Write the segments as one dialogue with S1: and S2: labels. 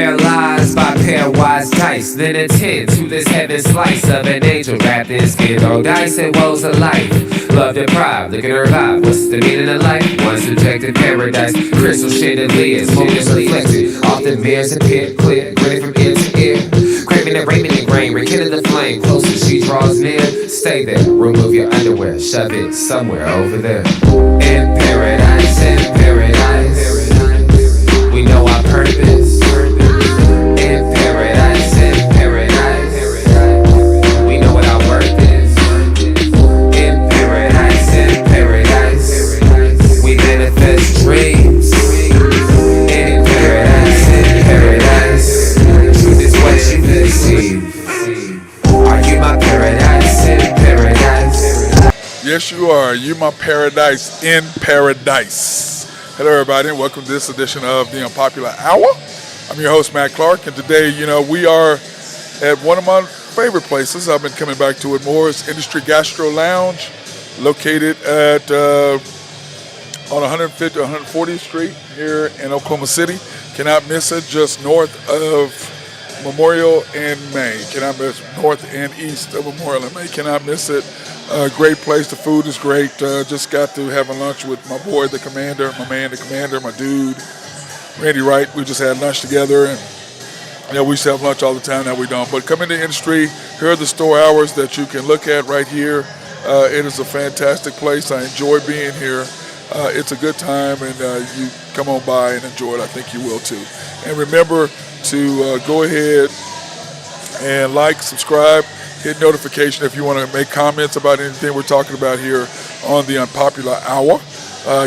S1: paralyzed by pairwise dice. Then attend to this heaven slice of an angel wrapped in skin on dice and woes of life. Love deprived, looking to revive. What's the meaning of life? One subjective paradise. Crystal chandeliers, moments reflected. Often mirrors appear clear, grinning from ear to ear. Craving and raving and grain, rekindle the flame. Closer she draws near. Stay there, remove your underwear. Shove it somewhere over there. In paradise, in paradise. We know our purpose. In paradise, in paradise. We know what our worth is. In paradise, we manifest dreams. In paradise, truth is what you perceive. Are you my paradise in paradise?
S2: Yes, you are. You my paradise in paradise. Hello, everybody, and welcome to this edition of the Unpopular Hour. I'm your host, Matt Clark, and today, we are at one of my favorite places. I've been coming back to it more. It's Industry Gastro Lounge, located at on 150 140th Street here in Oklahoma City. Cannot miss it. Just north of Memorial and May. Cannot miss north and east of Memorial and May. Cannot miss it. Great place. The food is great. Just got to have a lunch with my boy, the commander, my man, the commander, my dude, Randy Wright. We just had lunch together, and we used to have lunch all the time. Now we don't. But come into the industry. Here are the store hours that you can look at right here. It is a fantastic place. I enjoy being here. It's a good time, and you come on by and enjoy it. I think you will too. And remember to go ahead and like, subscribe, hit notification if you want to make comments about anything we're talking about here on the Unpopular Hour.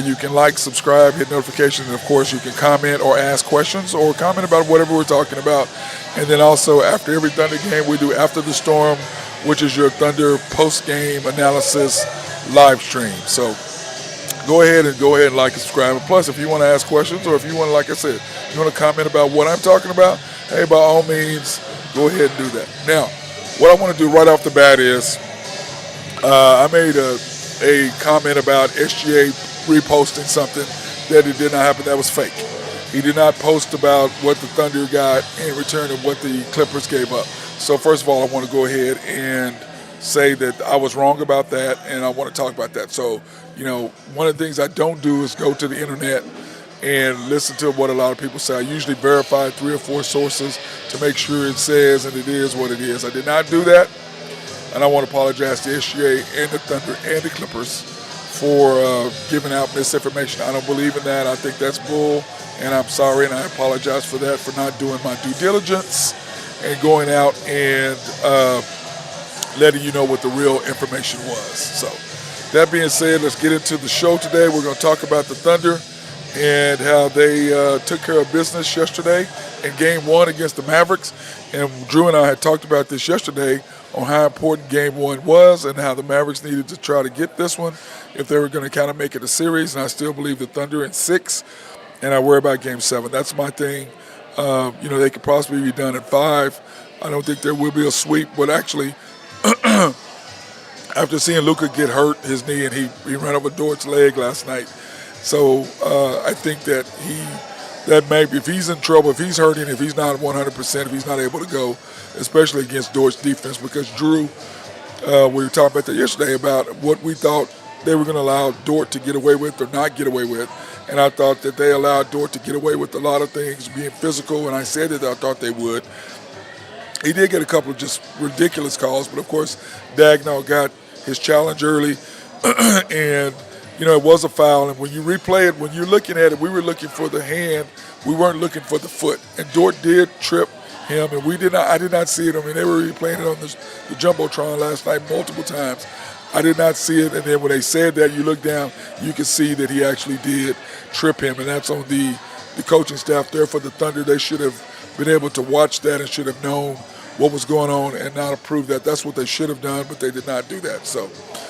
S2: You can like, subscribe, hit notification, and of course you can comment or ask questions or comment about whatever we're talking about. And then also after every Thunder game, we do After the Storm, which is your Thunder post-game analysis live stream. So go ahead and like and subscribe. And plus, if you want to ask questions or if you want to, like I said, you want to comment about what I'm talking about, hey, by all means, go ahead and do that. Now, what I want to do right off the bat is I made a comment about SGA reposting something that it did not happen. That was fake. He did not post about what the Thunder got in return of what the Clippers gave up. So first of all, I want to go ahead and say that I was wrong about that, and I want to talk about that. So, one of the things I don't do is go to the internet and listen to what a lot of people say. I usually verify 3 or 4 sources to make sure it says and it is what it is. I did not do that, and I want to apologize to SGA and the Thunder and the Clippers for giving out misinformation. I don't believe in that. I think that's bull, and I'm sorry, and I apologize for that, for not doing my due diligence and going out and letting you know what the real information was. So that being said, let's get into the show today. We're going to talk about the Thunder and how they took care of business yesterday in Game 1 against the Mavericks. And Drew and I had talked about this yesterday on how important Game 1 was and how the Mavericks needed to try to get this one if they were going to kind of make it a series. And I still believe the Thunder in 6, and I worry about Game 7. That's my thing. They could possibly be done in 5. I don't think there will be a sweep, but actually, after seeing Luka get hurt, his knee, and he ran over Dort's leg last night. So I think that maybe if he's in trouble, if he's hurting, if he's not 100%, if he's not able to go, especially against Dort's defense, because Drew, we were talking about that yesterday about what we thought they were going to allow Dort to get away with or not get away with. And I thought that they allowed Dort to get away with a lot of things, being physical, and I said that I thought they would. He did get a couple of just ridiculous calls, but of course, Dagnall got his challenge early, and it was a foul. And when you replay it, when you're looking at it, we were looking for the hand. We weren't looking for the foot. And Dort did trip him, and I did not see it. I mean, they were replaying it on the Jumbotron last night multiple times. I did not see it. And then when they said that, you look down, you can see that he actually did trip him. And that's on the coaching staff there for the Thunder. They should have been able to watch that and should have known what was going on and not approve that. That's what they should have done, but they did not do that.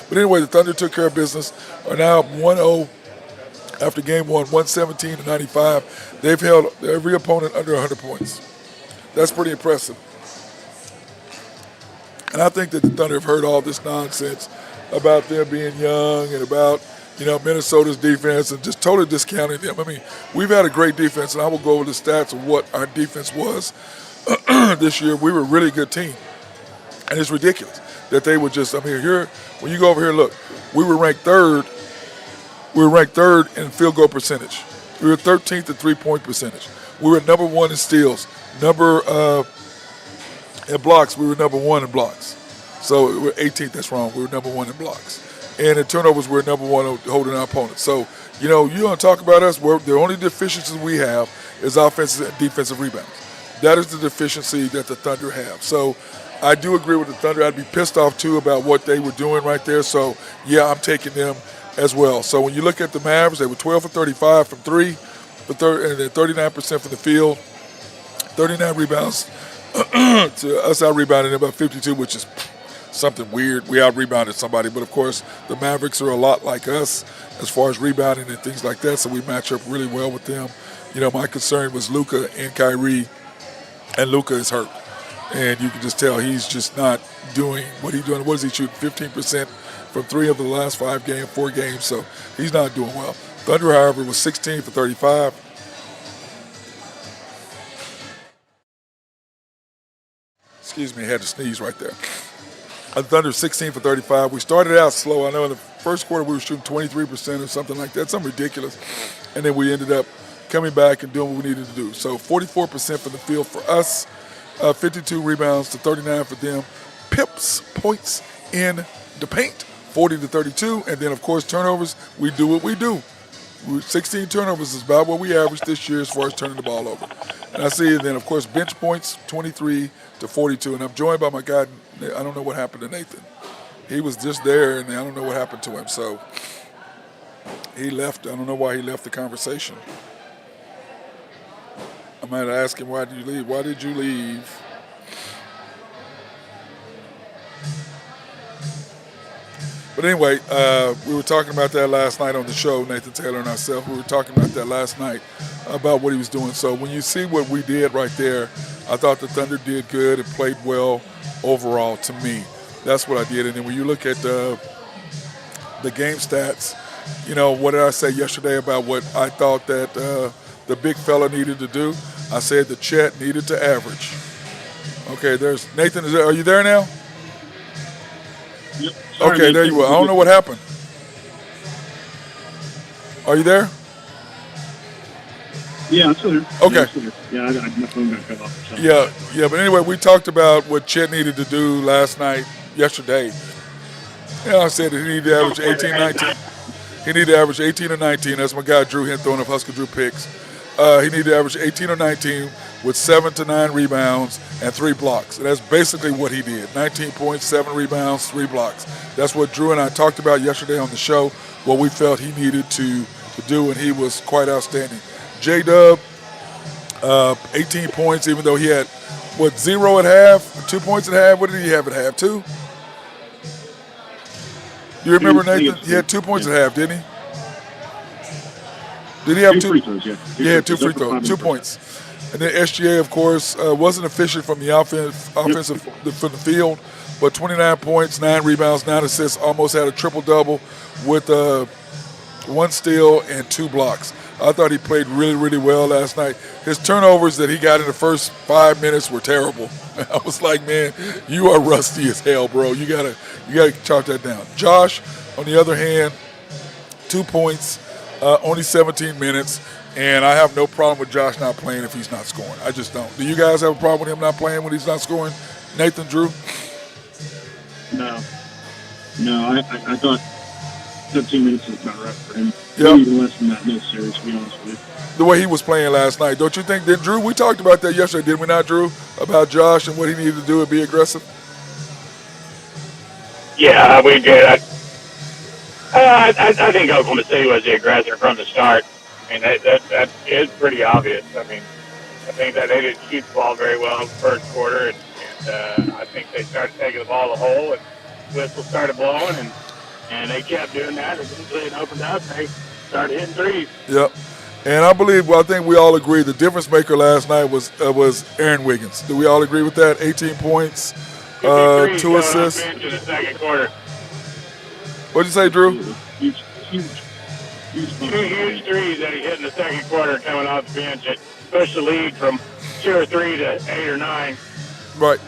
S2: But anyway, the Thunder took care of business. Are now 1-0 after Game 1, 117-95. They've held every opponent under 100 points. That's pretty impressive. And I think that the Thunder have heard all this nonsense about them being young and about Minnesota's defense and just totally discounting them. I mean, we've had a great defense, and I will go over the stats of what our defense was this year. We were a really good team, and it's ridiculous that they would just. I mean, here when you go over here, look, we were ranked third. We were ranked third in field goal percentage. We were 13th in 3-point percentage. We were number one in steals. In blocks, we were number one in blocks. So we were 18th. That's wrong. We were number one in blocks. And in turnovers, we're number one holding our opponents. So, you want to talk about us. The only deficiencies we have is offensive and defensive rebounds. That is the deficiency that the Thunder have. So I do agree with the Thunder. I'd be pissed off, too, about what they were doing right there. So, yeah, I'm taking them as well. So when you look at the Mavericks, they were 12 for 35 from three, and then 39% from the field, 39 rebounds to us out-rebounding about 52, which is something weird. We out-rebounded somebody, but, of course, the Mavericks are a lot like us as far as rebounding and things like that, so we match up really well with them. My concern was Luka and Kyrie, and Luka is hurt. And you can just tell he's just not doing what he's doing. What is he shooting? 15% from 3 of the last 4 games, so he's not doing well. Thunder, however, was 16 for 35. Excuse me, I had to sneeze right there. Thunder 16 for 35. We started out slow. I know in the first quarter we were shooting 23% or something like that, something ridiculous. And then we ended up coming back and doing what we needed to do. So 44% from the field for us, 52 rebounds to 39 for them. Points in the paint, 40 to 32. And then, of course, turnovers, we do what we do. 16 turnovers is about what we averaged this year as far as turning the ball over. And I see, then, of course, bench points, 23 to 42. And I'm joined by my guy, I don't know what happened to Nathan. He was just there, and I don't know what happened to him. So he left. I don't know why he left the conversation. I might ask him, why did you leave? Why did you leave? But anyway, we were talking about that last night on the show, Nathan Taylor and myself. We were talking about that last night, about what he was doing. So when you see what we did right there, I thought the Thunder did good and played well overall to me. That's what I did. And then when you look at the game stats, what did I say yesterday about what I thought that the big fella needed to do? I said the Chet needed to average. Okay, there's Nathan. Are you there now?
S3: Yep. Sorry,
S2: okay, there you are. I don't know what happened. Are you there?
S3: Yeah, I'm still here.
S2: Okay.
S3: Yeah, my phone got cut off. So.
S2: Yeah, but anyway, we talked about what Chet needed to do yesterday. I said that he needed to average 18, 19. He needed to average 18 or 19. That's my guy Drew throwing up Husker Drew picks. He needed to average 18 or 19 with 7 to 9 rebounds and 3 blocks. And that's basically what he did. 19 points, 7 rebounds, 3 blocks. That's what Drew and I talked about yesterday on the show, what we felt he needed to do, and he was quite outstanding. J-Dub, 18 points, even though he had, 0 at half, 2 points at half? What did he have at half, 2? You remember, Nathan? He had 2 points at half, didn't he? Did he have 2
S3: free throws? Yeah.
S2: Yeah, 2 free throws, 2 points. And then SGA, of course, wasn't efficient from the offensive from the field, but 29 points, 9 rebounds, 9 assists, almost had a triple-double with 1 steal and 2 blocks. I thought he played really, really well last night. His turnovers that he got in the first 5 minutes were terrible. I was like, man, you are rusty as hell, bro. You gotta chalk that down. Josh, on the other hand, 2 points, only 17 minutes. And I have no problem with Josh not playing if he's not scoring. I just don't. Do you guys have a problem with him not playing when he's not scoring? Nathan, Drew?
S3: No, I thought 17 minutes is about right for him.
S2: Yep.
S3: Even less than that in this series, to be honest with you.
S2: The way he was playing last night. Don't you think, Drew, we talked about that yesterday, did we not, Drew? About Josh and what he needed to do and be aggressive?
S4: Yeah, we did. I think Oklahoma City was the aggressor from the start. I mean, that is pretty obvious. I mean, I think that they didn't shoot the ball very well in the first quarter, and I think they started taking the ball to the hole, and whistle started blowing, and they kept doing that. Eventually it opened up, and they started hitting threes.
S2: Yep. And I think we all agree the difference maker last night was Aaron Wiggins. Do we all agree with that? 18 points, 2 assists.
S4: In the second quarter.
S2: What'd you say, Drew?
S3: Huge.
S4: Two huge threes that he hit in the second quarter coming off the bench. It pushed the lead from 2 or 3 to 8 or 9.
S2: Right.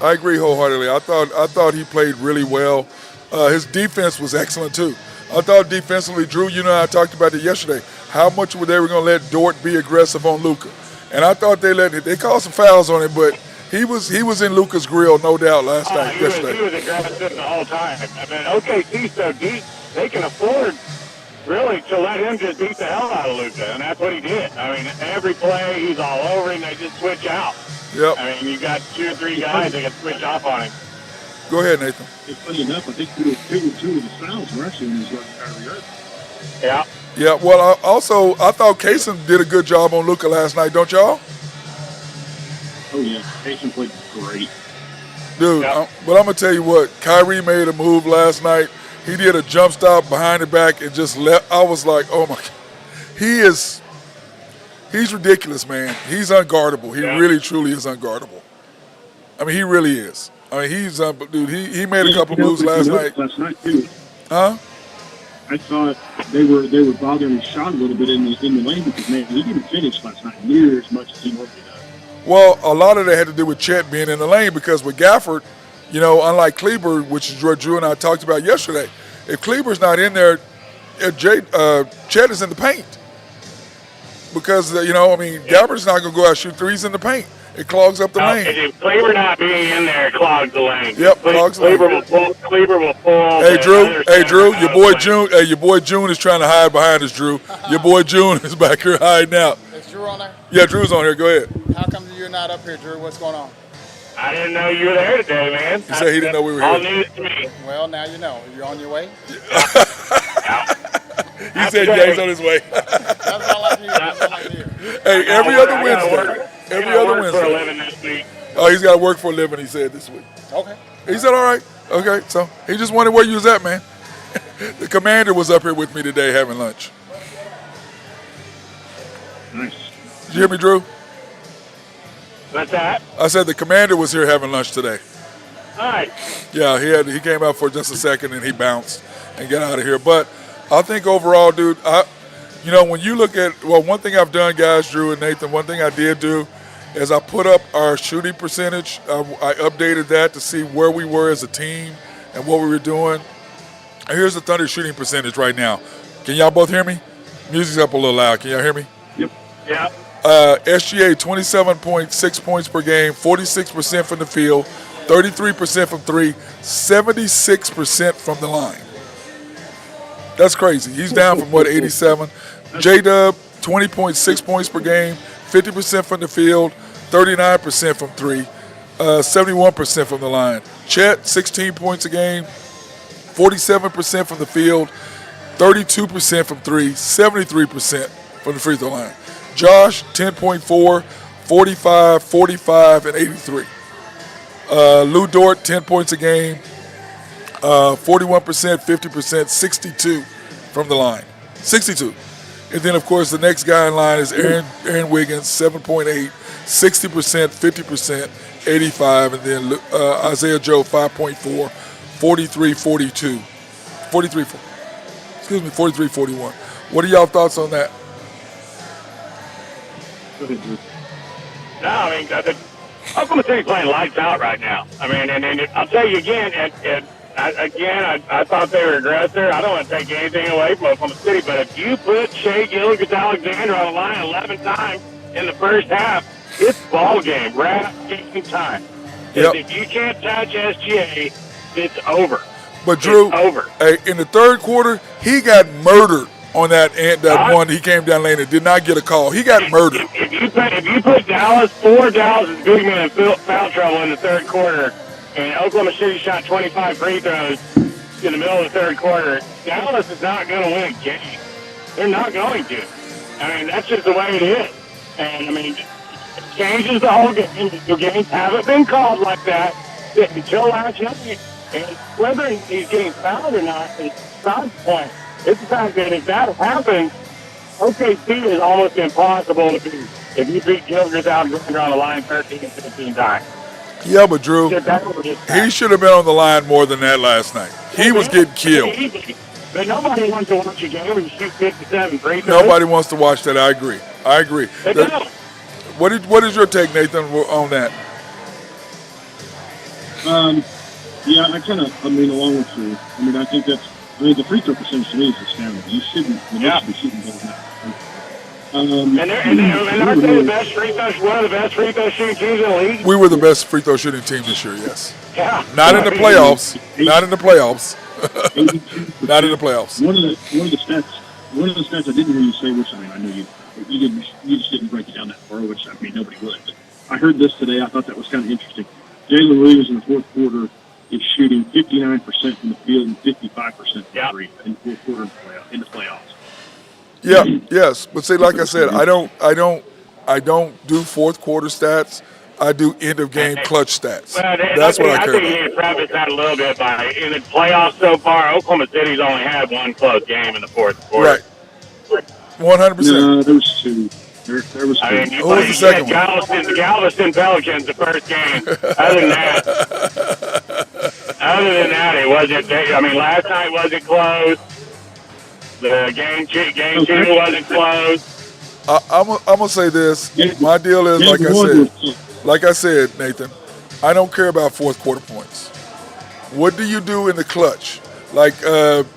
S2: I agree wholeheartedly. I thought he played really well. His defense was excellent too. I thought defensively, Drew, you know, I talked about it yesterday, how much they were going to let Dort be aggressive on Luka. And I thought they called some fouls on him, but he was in Luka's grill, no doubt, yesterday.
S4: He was aggressive the whole time. I mean, OKC's so deep, they can afford really to let him just beat the hell out of Luka, and that's what he did. I mean, every play, he's all over, and they just switch out.
S2: Yep.
S4: I mean, you got 2 or 3 guys that can switch off on him.
S2: Go ahead, Nathan.
S3: It's funny enough, I think two of the fouls were actually when he was running Kyrie Irving.
S4: Yeah.
S2: Yeah, well, I thought Kaysen did a good job on Luka last night, don't y'all?
S3: Oh, yeah. Kaysen played great.
S2: Dude,
S4: Yep.
S2: but I'm going to tell you what, Kyrie made a move last night. He did a jump stop behind the back and just left. I was like, oh, my God. He's ridiculous, man. He's unguardable. He really, truly is unguardable. I mean, he really is. I mean, dude, he made a couple moves last night.
S3: Last night, too.
S2: Huh?
S3: I thought they were bothering his shot a little bit in the lane because, man, he didn't finish last night near as much as he normally does.
S2: Well, a lot of that had to do with Chet being in the lane because with Gafford, you know, unlike Kleber, which is what Drew and I talked about yesterday, if Kleber's not in there, Chet is in the paint. Because, you know, I mean, Gafford's not going to go out and shoot threes in the paint. It clogs up the lane.
S4: If Kleber not being in there, it clogs the lane.
S2: Yep, clogs the lane.
S4: Kleber will pull.
S2: Hey, Drew, your boy June is trying to hide behind us, Drew. Your boy June is back here hiding out.
S5: Is Drew on there?
S2: Yeah, Drew's on here. Go ahead.
S5: How come you're not up here, Drew? What's going on?
S4: I didn't know you were there today, man.
S2: He said he didn't know we were
S4: All
S2: here.
S4: news to me.
S5: Well, now you know. You're on your way?
S2: He said Jay's on his way.
S5: That's all I hear. That's all I hear.
S2: Hey, every other Wednesday. Every other
S4: for a
S2: Wednesday.
S4: living this week.
S2: Oh, he's got to work for a living, he said this week.
S5: Okay.
S2: He said, all right. Okay, so he just wondered where you was at, man. The commander was up here with me today having lunch.
S3: Nice.
S2: Did you hear me, Drew?
S4: What's that?
S2: I said the commander was here having lunch today.
S4: All right.
S2: Yeah, he came out for just a second and he bounced and got out of here. But I think overall, dude, you know, when you look at, well, one thing I've done, guys, Drew and Nathan, one thing I did do is I put up our shooting percentage. I updated that to see where we were as a team and what we were doing. And here's the Thunder shooting percentage right now. Can y'all both hear me? Music's up a little loud. Can y'all hear me?
S3: Yep.
S4: Yeah.
S2: SGA, 27.6 points per game, 46% from the field, 33% from three, 76% from the line. That's crazy. He's down from, 87? J-Dub, 20.6 points per game, 50% from the field, 39% from three, 71% from the line. Chet, 16 points a game, 47% from the field, 32% from three, 73% from the free throw line. Josh, 10.4, 45, 45, and 83. Lou Dort, 10 points a game, 41%, 50%, 62 from the line. 62. And then, of course, the next guy in line is Aaron Wiggins, 7.8, 60%, 50%, 85. And then Isaiah Joe, 5.4, 43, 42. 43, 41. What are y'all thoughts on that?
S4: No, I mean, Oklahoma City's playing lights out right now. I mean, and I'll tell you again, I thought they were aggressive. I don't want to take anything away from Oklahoma City, but if you put Shea Gilgeous-Alexander on the line 11 times in the first half, it's ball game, wrap game time.
S2: Yep.
S4: If you can't touch SGA, it's over.
S2: But Drew, hey, in the third quarter, he got murdered on that one. He came down lane and did not get a call. He got murdered.
S4: If you put Dallas is big man in foul trouble in the third quarter, and Oklahoma City shot 25 free throws in the middle of the third quarter, Dallas is not going to win a game. They're not going to. I mean, that's just the way it is. And, I mean, it changes the whole game. The games haven't been called like that until last night. And whether he's getting fouled or not is not the point. It's the fact that if that happens, OKC is almost impossible to beat. If you beat Gilgeous-Alexander on the line 13 and 15 times.
S2: Yeah, but Drew, he should have been on the line more than that last night. He was getting killed.
S4: But nobody wants to watch a game where you shoot 57 free throws.
S2: Nobody wants to watch that. I agree.
S4: They don't.
S2: What is your take, Nathan, on that?
S3: Yeah, along with you. I think the free throw percentage to me is astounding. You shouldn't be shooting better than that.
S4: And aren't they one of the best free throw shooting teams in the league?
S2: We were the best free throw shooting team this year, yes.
S4: Yeah.
S2: Not in the playoffs. Not in the playoffs. Not in the playoffs.
S3: One of the stats I didn't hear you say, which I know you just didn't break it down that far, which nobody would. But I heard this today. I thought that was kind of interesting. Jalen Williams in the fourth quarter is shooting 59% from the field and 55% from three in the fourth quarter in the playoffs.
S2: Yeah, yes, but see, like I said, I don't do fourth quarter stats. I do end of game clutch stats.
S4: Well,
S2: That's what I care
S4: about. I think you need to preface that a little bit by in the playoffs so far. Oklahoma City's only had one close game in the fourth quarter.
S2: Right, 100%.
S3: No, there was two. There was two.
S2: Who was the second one?
S4: The Galveston Pelicans, the first game. Other than that, it wasn't. Last night wasn't close. The game two wasn't close.
S2: I'm gonna say this. My deal is like I said, Nathan. I don't care about fourth quarter points. What do you do in the clutch? Like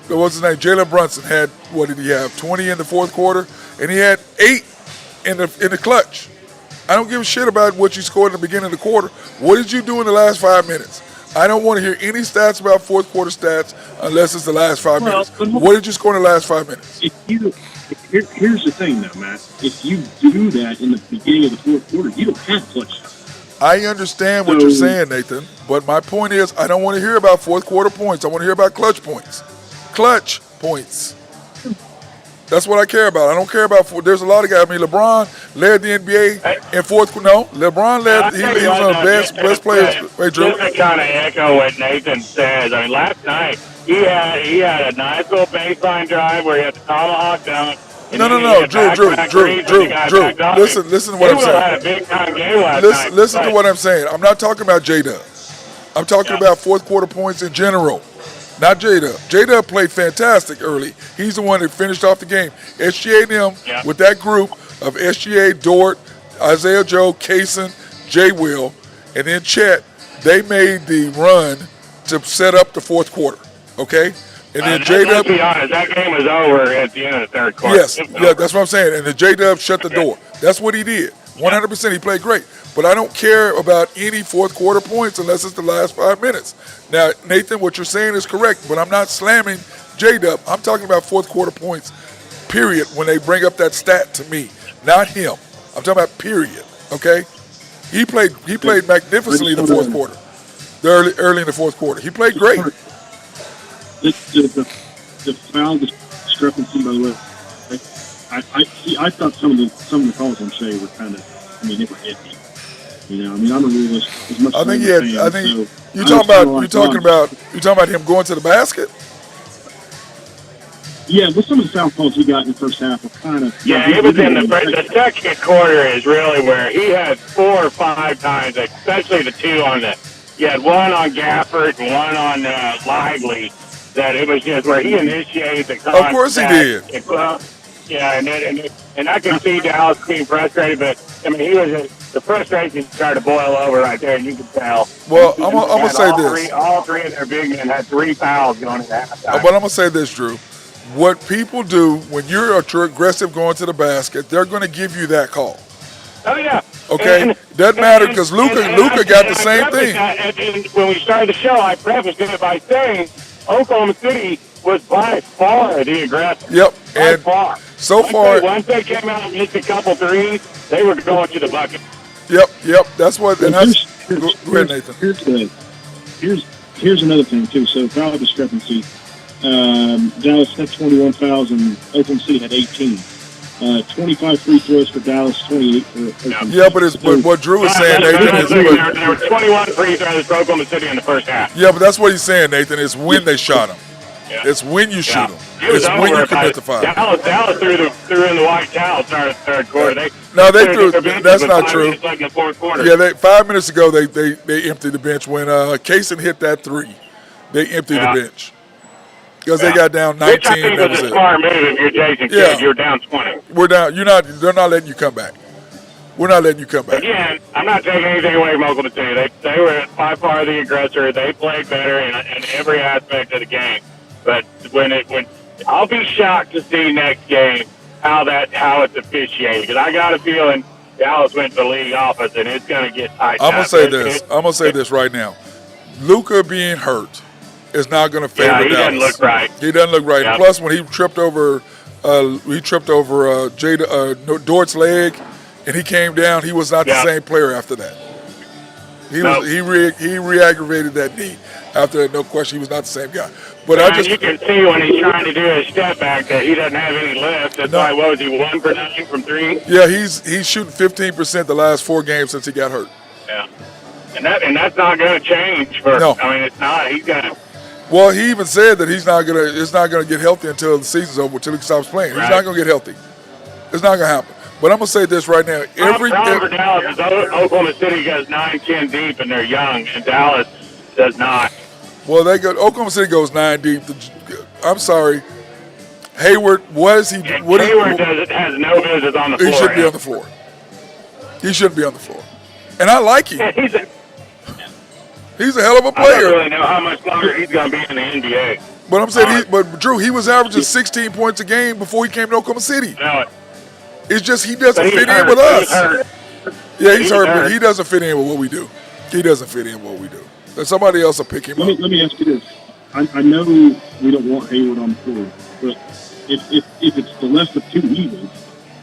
S2: what's his name? Jalen Brunson had, what did he have? 20 in the fourth quarter, and he had 8 in the clutch. I don't give a shit about what you scored in the beginning of the quarter. What did you do in the last 5 minutes? I don't want to hear any stats about fourth quarter stats unless it's the last 5 minutes. What did you score in the last 5 minutes?
S3: Here's the thing, though, Matt. If you do that in the beginning of the fourth quarter, you don't have clutch time.
S2: I understand what you're saying, Nathan, but my point is I don't want to hear about fourth quarter points. I want to hear about clutch points. Clutch points. That's what I care about. I don't care about there's a lot of guys. LeBron led the NBA in fourth quarter. No, LeBron led. He was one of the best players. Wait, Drew.
S4: Just to kind of echo what Nathan says. Last night he had a nice little baseline drive where he had the tomahawk down.
S2: No, Drew. Listen to what I'm saying.
S4: Had a big time game last night.
S2: Listen to what I'm saying. I'm not talking about J-Dub. I'm talking about fourth quarter points in general. Not J-Dub. J-Dub played fantastic early. He's the one that finished off the game. SGA and him, with that group of SGA, Dort, Isaiah Joe, Kaysen, J. Will, and then Chet, they made the run to set up the fourth quarter, okay? And then J-Dub.
S4: Let's be honest, that game was over at the end of the third quarter.
S2: Yes, that's what I'm saying. And then J-Dub shut the door. That's what he did. 100%, he played great. But I don't care about any fourth quarter points unless it's the last 5 minutes. Now, Nathan, what you're saying is correct, but I'm not slamming J-Dub. I'm talking about fourth quarter points, period, when they bring up that stat to me. Not him. I'm talking about period, okay? He played magnificently in the fourth quarter, early in the fourth quarter. He played great.
S3: The foul discrepancy, by the way, I thought some of the calls on Shea were kind of, they were iffy. I'm a realist as much as
S2: I think you're talking about him going to the basket.
S3: Yeah, but some of the foul calls he got in the first half were kind of.
S4: Yeah, it was in the second quarter is really where he had 4 or 5 times, especially the two on the. He had one on Gafford and one on Lively. That it was just where he initiated the contact.
S2: Of course he did.
S4: And I can see Dallas being frustrated, but he was the frustration started to boil over right there, and you could tell.
S2: Well, I'm gonna say this:
S4: all three of their big men had 3 fouls going into halftime.
S2: But I'm gonna say this, Drew. What people do when you're aggressive going to the basket, they're going to give you that call.
S4: Oh yeah.
S2: Okay, doesn't matter because Luka got the same thing.
S4: And when we started the show, I prefaced it by saying Oklahoma City was by far the aggressor.
S2: Yep,
S4: by far.
S2: So far,
S4: once they came out and missed a couple threes, they were going to the bucket.
S2: Yep. That's what. And that's. Go ahead, Nathan.
S3: Here's another thing too. So foul discrepancy. Dallas had 21 fouls and Oklahoma City had 18. 25 free throws for Dallas, 28 for Oklahoma City.
S2: Yeah, but what Drew is saying, Nathan, is
S4: there were 21 free throws for Oklahoma City in the first half.
S2: Yeah, but that's what he's saying, Nathan. Is when they shot him. Yeah. It's when you shoot them.
S4: It's
S2: when you commit the foul.
S4: Dallas threw in the white towel started the third quarter. They
S2: threw. That's not true.
S4: Like in the fourth quarter.
S2: Yeah, 5 minutes ago they emptied the bench when Kaysen hit that 3. They emptied the bench. because they got down
S4: Which I
S2: 19.
S4: think
S2: That
S4: was
S2: was
S4: a
S2: it.
S4: smart move if you're Jason Kidd.
S2: Yeah.
S4: You're down 20.
S2: We're down. They're not letting you come back. We're not letting you come back.
S4: Again, I'm not taking anything away from Oklahoma City. They were by far the aggressor. They played better in every aspect of the game. But when I'll be shocked to see next game how it's officiated, because I got a feeling Dallas went to the league office and it's going to get tight.
S2: I'm gonna say this right now. Luka being hurt is not going to favor Dallas.
S4: He doesn't look right.
S2: He doesn't look right.
S4: Yep.
S2: Plus, when he tripped over Dort's leg, and he came down, he was not the same player after that. He re-aggravated that knee after that. No question, he was not the same guy. But
S4: you can see when he's trying to do his step back that he doesn't have any lift. That's why, what was he, 1 for 9 from 3?
S2: Yeah, he's shooting 15% the last 4 games since he got hurt.
S4: Yeah, and that's not going to change.
S2: No.
S4: I mean, it's not. He's going to.
S2: Well, he even said that it's not gonna get healthy until the season's over, until he stops playing. He's not gonna get healthy. It's not gonna happen. But I'm gonna say this right now:
S4: problem for Dallas is Oklahoma City goes 9-10 deep and they're young, and Dallas does not.
S2: Well, Oklahoma City goes 9 deep. I'm sorry, Hayward was he?
S4: Hayward has no business on the floor.
S2: He shouldn't be on the floor. He shouldn't be on the floor. And I like him. He's a hell of a player.
S4: I don't really know how much longer he's going to be in the NBA.
S2: But I'm saying, but Drew, he was averaging 16 points a game before he came to Oklahoma City.
S4: No,
S2: it's just he doesn't fit in with us. Yeah, he's hurt, but he doesn't fit in with what we do. He doesn't fit in with what we do. And somebody else will pick him up.
S3: Let me ask you this. I know we don't want Hayward on the floor, but if it's the less of 2 evils,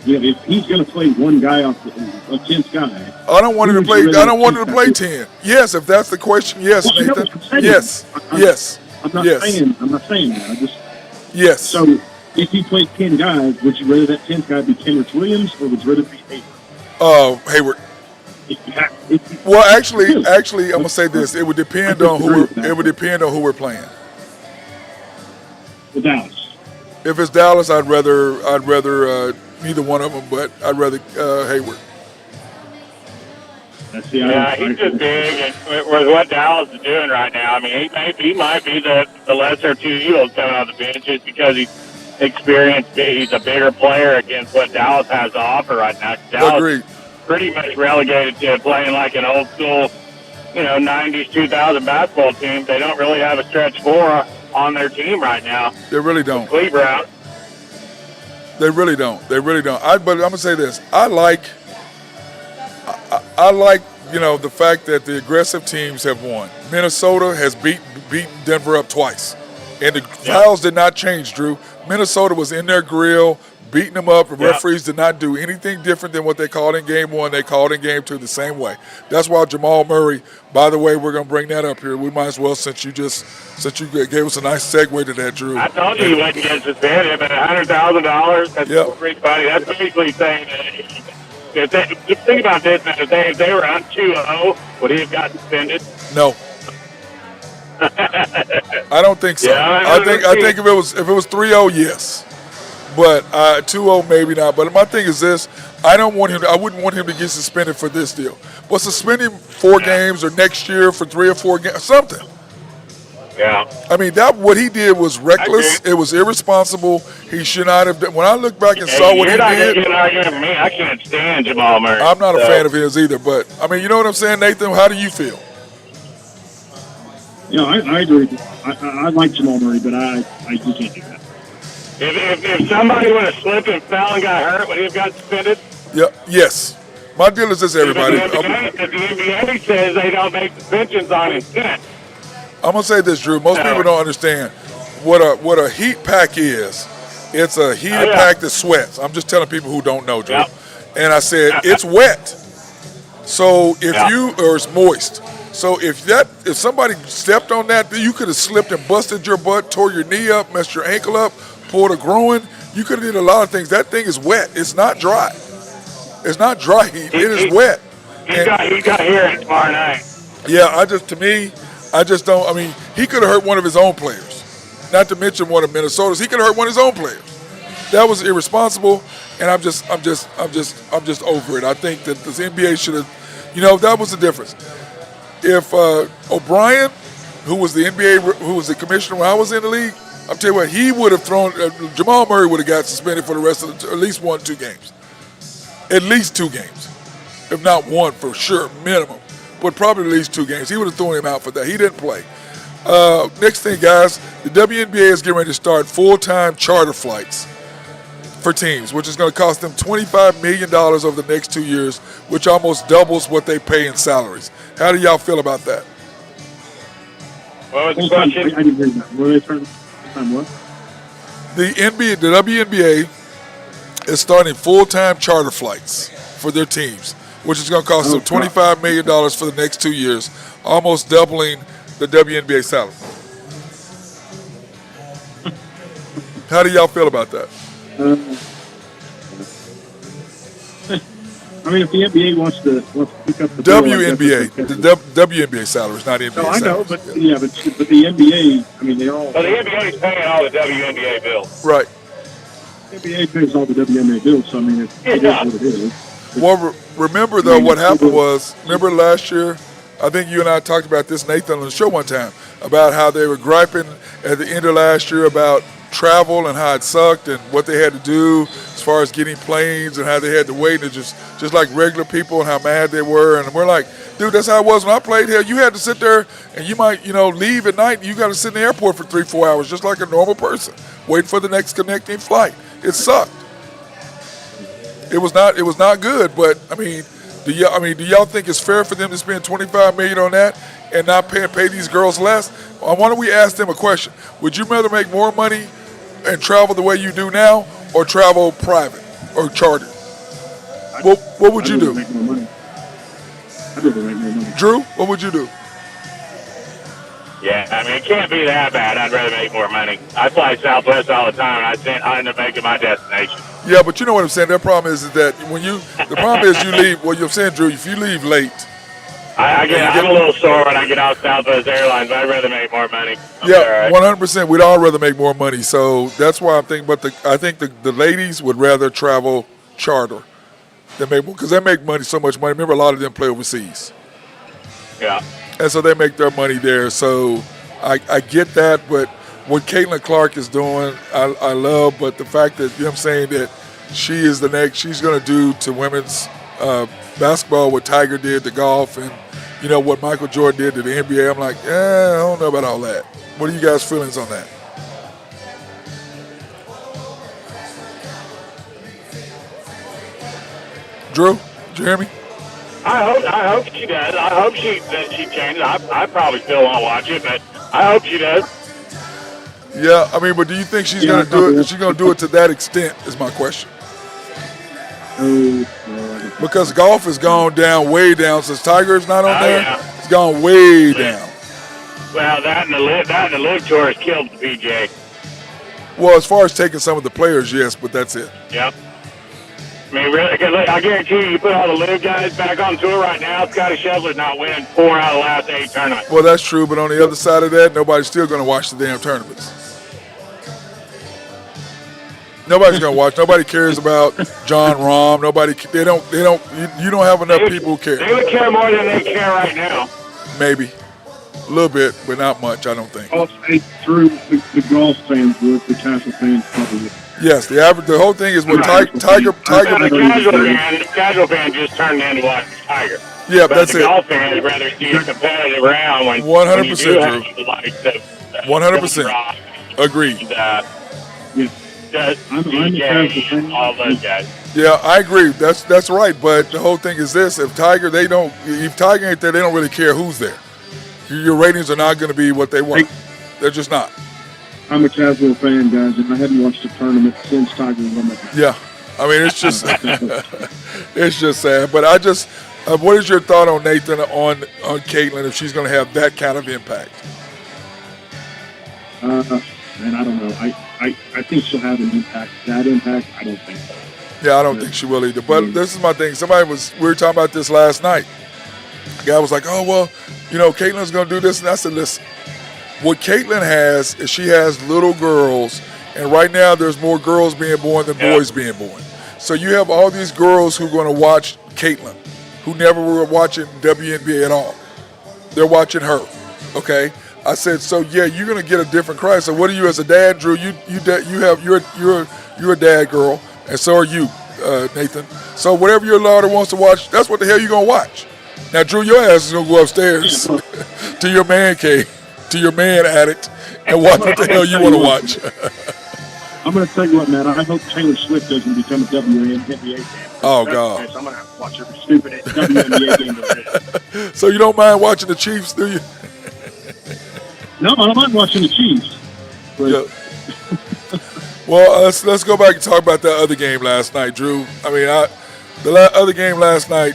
S3: if he's going to play one guy off a 10th guy,
S2: I don't want him to play. I don't want him to play 10. Yes, if that's the question. Yes,
S3: well,
S2: Nathan.
S3: Yes.
S2: Yes.
S3: I'm not saying that.
S2: Yes.
S3: So if he played 10 guys, would you rather that 10th guy be Kenrich Williams or would you rather be Hayward?
S2: Hayward. Well, actually, I'm gonna say this. It would depend on who we're playing.
S3: The Dallas.
S2: If it's Dallas, I'd rather neither one of them, but I'd rather Hayward.
S4: Yeah, he's just big, and with what Dallas is doing right now, I mean, he might be the lesser 2 evils coming on the bench just because he's experienced. He's a bigger player against what Dallas has to offer right now. Dallas
S2: Agreed.
S4: Pretty much relegated to playing like an old school, 90s, 2000 basketball team. They don't really have a stretch 4 on their team right now.
S2: They really don't.
S4: Cleaver out.
S2: They really don't. But I'm gonna say this. I like the fact that the aggressive teams have won. Minnesota has beaten Denver up twice, and the fouls did not change. Drew, Minnesota was in their grill, beating them up. The referees did not do anything different than what they called in game 1. They called in game 2 the same way. That's why Jamal Murray. By the way, we're gonna bring that up here. We might as well, since you gave us a nice segue to that, Drew.
S4: I told you he wouldn't get suspended, but $100,000. That's pretty funny. That's basically saying that just think about this, man. If they were on 2-0, would he have gotten suspended?
S2: No. I don't think so.
S4: Yeah,
S2: I think if it was 3-0, yes. But 2-0, maybe not. But my thing is this: I wouldn't want him to get suspended for this deal. But suspend him 4 games or next year for 3 or 4 games, something.
S4: Yeah.
S2: I mean, what he did was reckless. It was irresponsible. He should not have done. When I look back and saw what he did,
S4: you're not going to get an argument with me. I can't stand Jamal Murray.
S2: I'm not a fan of his either. But I mean, you know what I'm saying, Nathan? How do you feel?
S3: I agree. I like Jamal Murray, but he can't do that.
S4: If somebody would have slipped and fell and got hurt, would he have got suspended?
S2: Yeah. Yes. My deal is this, everybody.
S4: If the NBA says they don't make suspensions on intent.
S2: I'm gonna say this, Drew. Most people don't understand what a heat pack is. It's a heated pack that sweats. I'm just telling people who don't know, Drew.
S4: Yep.
S2: And I said it's wet. So it's moist. So if somebody stepped on that, you could have slipped and busted your butt, tore your knee up, messed your ankle up, pulled a groin. You could have did a lot of things. That thing is wet. It's not dry. It's not dry heat. It is wet.
S4: He got here tomorrow night.
S2: Yeah, I just don't. I mean, he could have hurt one of his own players. Not to mention one of Minnesota's. He could have hurt one of his own players. That was irresponsible, and I'm just over it. I think that the NBA should have. That was the difference. If O'Brien, who was the commissioner when I was in the league, I'm telling you what, he would have thrown. Jamal Murray would have got suspended for the rest of at least 2 games, at least 2 games, if not one for sure, minimum, but probably at least 2 games. He would have thrown him out for that. He didn't play. Next thing, guys, the WNBA is getting ready to start full-time charter flights for teams, which is going to cost them $25 million over the next 2 years, which almost doubles what they pay in salaries. How do y'all feel about that?
S4: What was the
S3: I
S4: question?
S3: didn't hear that. Were they trying what?
S2: The WNBA is starting full-time charter flights for their teams, which is going to cost them $25 million for the next 2 years, almost doubling the WNBA salary. How do y'all feel about that?
S3: I mean, if the NBA wants to pick up the
S2: WNBA, the WNBA salaries, not NBA
S3: No, I know,
S2: salaries.
S3: but but the NBA, I mean, they all.
S4: Well, the NBA is paying all the WNBA bills.
S2: Right.
S3: The NBA pays all the WNBA bills, so I mean, it is what it is.
S2: Well, remember though, what happened was, remember last year, I think you and I talked about this, Nathan, on the show one time, about how they were griping at the end of last year about travel and how it sucked and what they had to do as far as getting planes and how they had to wait, and just like regular people and how mad they were. And we're like, dude, that's how it was when I played here. You had to sit there and you might, leave at night and you got to sit in the airport for 3-4 hours just like a normal person, waiting for the next connecting flight. It sucked. It was not good, but I mean, do y'all think it's fair for them to spend $25 million on that and not pay these girls less? Why don't we ask them a question? Would you rather make more money and travel the way you do now, or travel private or chartered? What would you do?
S3: Make more money. I'd rather make more money.
S2: Drew, what would you do?
S4: Yeah, I mean, it can't be that bad. I'd rather make more money. I fly Southwest all the time, and I end up making my destination.
S2: Yeah, but you know what I'm saying? Their problem is that the problem is you leave, well, you're saying, Drew, if you leave late.
S4: I'm a little sore when I get off Southwest Airlines, but I'd rather make more money.
S2: Yeah, 100%. We'd all rather make more money. So that's why I'm thinking, but I think the ladies would rather travel charter than make more, because they make so much money. Remember, a lot of them play overseas.
S4: Yeah.
S2: And so they make their money there. So I get that, but what Caitlin Clark is doing, I love. But the fact that, I'm saying, that she is the next, she's going to do to women's basketball what Tiger did to golf, and, what Michael Jordan did to the NBA. I'm like, I don't know about all that. What are you guys' feelings on that? Drew? Jeremy?
S4: I hope she does. I hope she changes. I probably still won't watch it, but I hope she does.
S2: Yeah, I mean, but do you think she's going to do it? Is she going to do it to that extent? Is my question. Because golf has gone down, way down since Tiger's not on there.
S4: Yeah.
S2: It's gone way down.
S4: Well, that and the live tour has killed the PGA.
S2: Well, as far as taking some of the players, yes, but that's it.
S4: Yep. I mean, really, because I guarantee you put all the live guys back on tour right now, Scotty Scheffler's not winning 4 out of the last 8 tournaments.
S2: Well, that's true, but on the other side of that, nobody's still going to watch the damn tournaments. Nobody's going to watch. Nobody cares about John Rahm. You don't have enough people who care.
S4: They would care more than they care right now.
S2: Maybe. A little bit, but not much, I don't think.
S3: Through the golf fans would, the casual fans probably would.
S2: Yes, the whole thing is when Tiger.
S4: The casual fan just turned in to watch Tiger.
S2: Yeah,
S4: but
S2: that's
S4: the
S2: it.
S4: golf fan would rather see a competitive round when
S2: 100%,
S4: you do have the likes of
S2: 100%. Agreed.
S4: DJ, all those guys.
S2: Yeah, I agree. That's right. But the whole thing is this: if Tiger ain't there, they don't really care who's there. Your ratings are not going to be what they want. They're just not.
S3: I'm a casual fan, guys, and I hadn't watched a tournament since Tiger won that.
S2: Yeah, I mean, it's just it's just sad. But what is your thought on Nathan on Caitlin, if she's going to have that kind of impact?
S3: Man, I don't know. I think she'll have an impact. That impact, I don't think so.
S2: Yeah, I don't think she will either. But this is my thing. We were talking about this last night. The guy was like, oh, well, Caitlin's going to do this. And I said, listen, what Caitlin has is she has little girls, and right now there's more girls being born than boys being born. So you have all these girls who are going to watch Caitlin, who never were watching WNBA at all. They're watching her, okay? I said, so yeah, you're gonna get a different cry. So what are you as a dad, Drew? You're a dad girl, and so are you, Nathan. So whatever your daughter wants to watch, that's what the hell you're gonna watch. Now, Drew, your ass is gonna go upstairs
S3: Yeah, well,
S2: to your man cave, to your man addict, and watch what the hell you want to watch.
S3: I'm going to tell you what, Matt. I hope Taylor Swift doesn't become a WNBA fan.
S2: Oh
S3: That's
S2: God!
S3: the case, I'm going to have to watch every stupid WNBA game there is.
S2: So you don't mind watching the Chiefs, do you?
S3: No, I don't mind watching the Chiefs. But
S2: Yeah. Well, let's go back and talk about that other game last night, Drew. I mean, other game last night,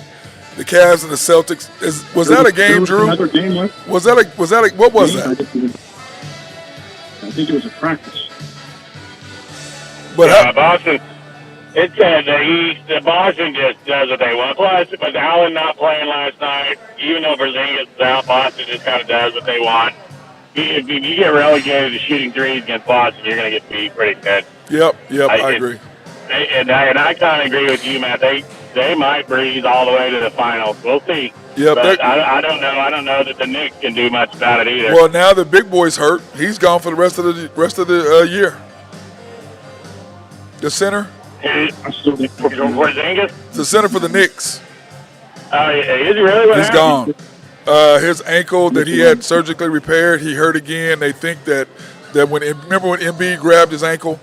S2: the Cavs and the Celtics. Was that a game, Drew?
S3: Another game left?
S2: Was that what was that?
S3: I think it was a practice.
S2: But
S4: Boston. It said the Boston just does what they want. Plus, with Allen not playing last night, even though Porzingis is out, Boston just kind of does what they want. If you get relegated to shooting threes against Boston, you're going to get beat pretty good.
S2: Yep, I agree.
S4: And I kind of agree with you, Matt. They might breeze all the way to the finals. We'll see.
S2: Yep.
S4: But I don't know. I don't know that the Knicks can do much about it either.
S2: Well, now the big boy's hurt. He's gone for the rest of the year. The center.
S3: I still think
S4: Porzingis?
S2: The center for the Knicks.
S4: Oh, is he really? What
S2: He's
S4: happened?
S2: gone. His ankle that he had surgically repaired, he hurt again. They think that remember when Embiid grabbed his ankle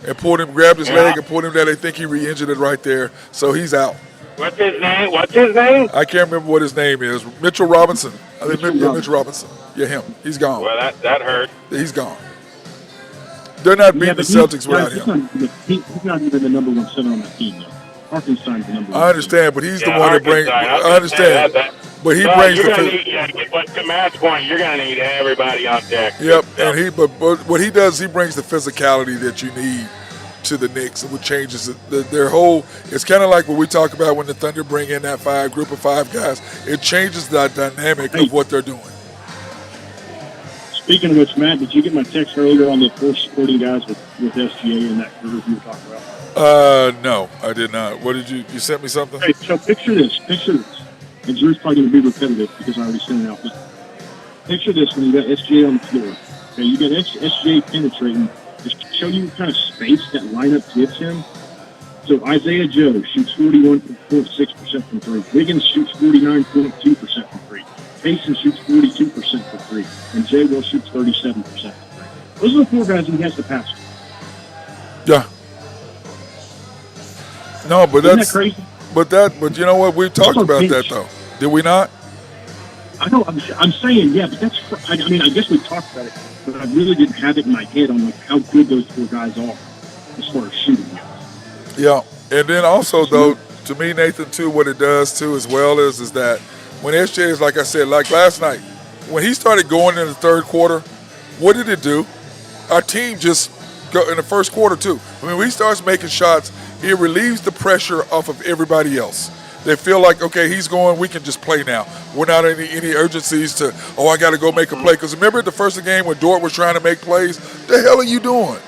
S2: and grabbed his leg and pulled him there, they think he re-injured it right there. So he's out.
S4: What's his name?
S2: I can't remember what his name is. Mitchell Robinson. I think Mitchell Robinson. Yeah, him. He's gone.
S4: Well, that hurt.
S2: He's gone. They're not beating the Celtics without him.
S3: He's not even the number one center on the team, though. Hartenstein's the number one.
S2: I understand, but he's the one that brings. I understand. But he
S4: Well,
S2: brings
S4: you're
S2: the.
S4: gonna need, but to Matt's point, you're going to need everybody on deck.
S2: Yep, and but what he does, he brings the physicality that you need to the Knicks, which changes their whole. It's kind of like what we talk about when the Thunder bring in that group of five guys. It changes the dynamic of what they're doing.
S3: Speaking of which, Matt, did you get my text earlier on the four supporting guys with SGA in that group you were talking about?
S2: No, I did not. What did you sent me something?
S3: Okay, so picture this. And Drew's probably going to be repetitive because I already sent it out. But picture this when you got SGA on the floor. Okay, you got SGA penetrating. Just to show you what kind of space that lineup gives him. So Isaiah Joe shoots 41.6% from three. Wiggins shoots 49.2% from three. Payson shoots 42% for three. And Jay Will shoots 37% for three. Those are the four guys he has to pass to.
S2: Yeah. No, but
S3: Isn't that crazy?
S2: But you know what? We talked about that though. Did we not?
S3: I know. I'm saying, yeah, but that's. I mean, I guess we talked about it, but I really didn't have it in my head on like how good those four guys are as far as shooting goes.
S2: Yeah, and then also though, to me, Nathan, too, what it does too as well is that when SJ is like I said, like last night, when he started going in the third quarter, what did it do? Our team just go in the first quarter too. I mean, when he starts making shots, it relieves the pressure off of everybody else. They feel like, okay, he's going, we can just play now. We're not any urgencies to, I got to go make a play. Because remember the first game when Dort was trying to make plays? The hell are you doing?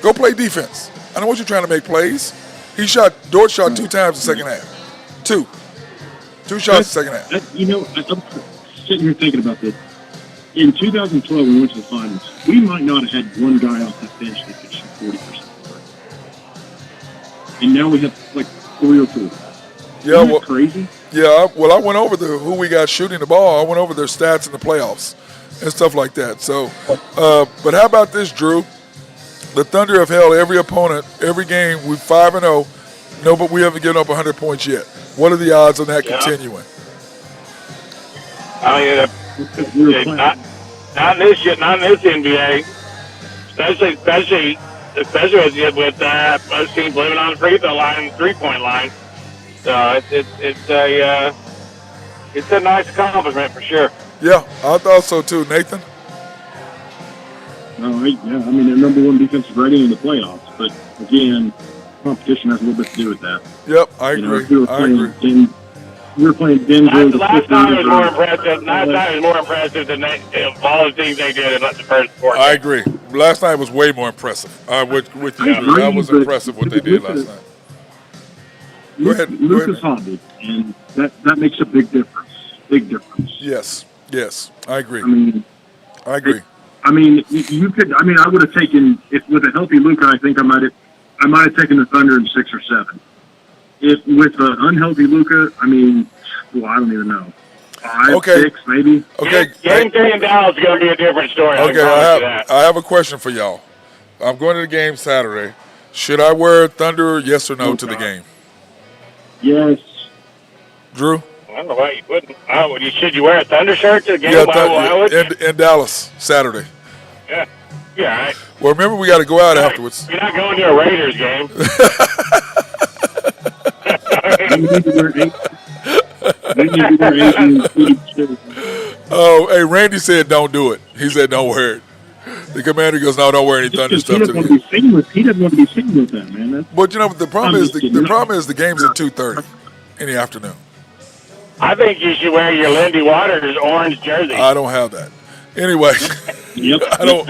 S2: Go play defense. I don't want you trying to make plays. Dort shot 2 times the second half. Two shots the second half.
S3: I'm sitting here thinking about this. In 2012, when we went to the finals, we might not have had one guy off that bench that could shoot 40%. And now we have like 3 or 4.
S2: Yeah,
S3: Isn't that crazy?
S2: Yeah, well, I went over who we got shooting the ball. I went over their stats in the playoffs and stuff like that. So, but how about this, Drew? The Thunder have held every opponent, every game. We're 5-0. No, but we haven't given up 100 points yet. What are the odds on that continuing?
S4: I mean, not in this NBA, especially with most teams living on the free throw line and 3-point line. So it's a nice accomplishment for sure.
S2: Yeah, I thought so too, Nathan.
S3: No, I mean, they're number one defensive rating in the playoffs, but again, competition has a little bit to do with that.
S2: Yep, I agree.
S3: We were playing Denver.
S4: Last time was more impressive. Last time was more impressive than all the things they did in the first 4
S2: I agree. Last night was way more impressive. With you, Drew. That was impressive what they did last night. Go ahead.
S3: Lucas hobbled, and that makes a big difference. Big difference.
S2: Yes, I agree.
S3: I mean,
S2: I agree.
S3: I mean, you could. I mean, I would have taken if with a healthy Luka. I think I might have taken the Thunder in 6 or 7. If with an unhealthy Luka, I mean, well, I don't even know. 5, 6, maybe.
S2: Okay.
S4: Game 3 in Dallas is going to be a different story.
S2: Okay, I have a question for y'all. I'm going to the game Saturday. Should I wear Thunder, yes or no, to the game?
S3: Yes.
S2: Drew?
S4: I don't know why you wouldn't. Should you wear a Thunder shirt to the game?
S2: Yeah, in Dallas, Saturday.
S4: Yeah. Yeah, right.
S2: Well, remember, we got to go out afterwards.
S4: You're not going to a Raiders game.
S2: Oh, hey, Randy said don't do it. He said don't wear it. The commander goes, no, don't wear any Thunder stuff to the game.
S3: He doesn't want to be seen with that, man.
S2: But you know, the problem is the game's at 2:30 in the afternoon.
S4: I think you should wear your Lindy Waters orange jersey.
S2: I don't have that. Anyway,
S3: Yep.
S2: I don't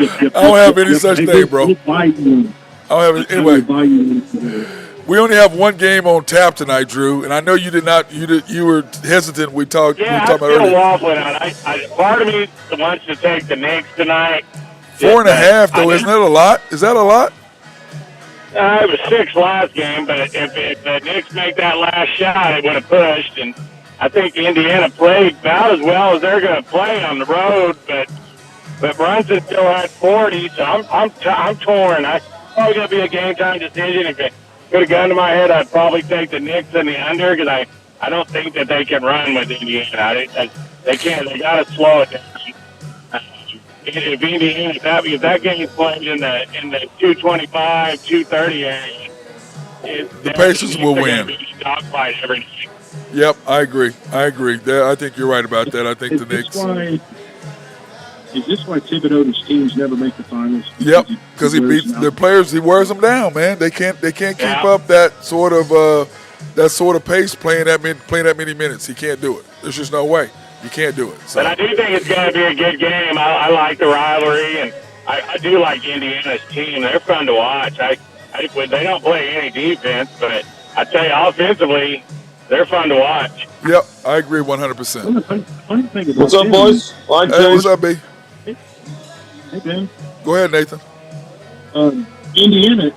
S2: have any such thing, bro. I don't have it. Anyway, we only have one game on tap tonight, Drew, and I know you did not. You were hesitant. We talked about earlier.
S4: I'm still waffling on. Part of me wants to take the Knicks tonight.
S2: 4.5 though, isn't that a lot? Is that a lot?
S4: It was 6 last game, but if the Knicks make that last shot, it would have pushed. And I think Indiana played about as well as they're going to play on the road, but Brunson still had 40, so I'm torn. It's probably going to be a game time decision. If it could have gone to my head, I'd probably take the Knicks in the under because I don't think that they can run with Indiana. They can't. They got to slow it down. If Indiana, if that game is played in the 225, 230 area,
S2: the Pacers will win.
S4: Dogfight every night.
S2: Yep, I agree. I think you're right about that. I think the Knicks.
S3: Is this why Thibodeau's teams never make the finals?
S2: Yep, because he beats the players. He wears them down, man. They can't keep up that sort of pace playing that many minutes. He can't do it. There's just no way. You can't do it. So.
S4: But I do think it's going to be a good game. I like the rivalry, and I do like Indiana's team. They're fun to watch. They don't play any defense, but I tell you, offensively, they're fun to watch.
S2: Yep, I agree 100%.
S6: What's up, boys?
S2: Hey, what's up, B?
S3: Hey, Ben.
S2: Go ahead, Nathan.
S3: Indiana,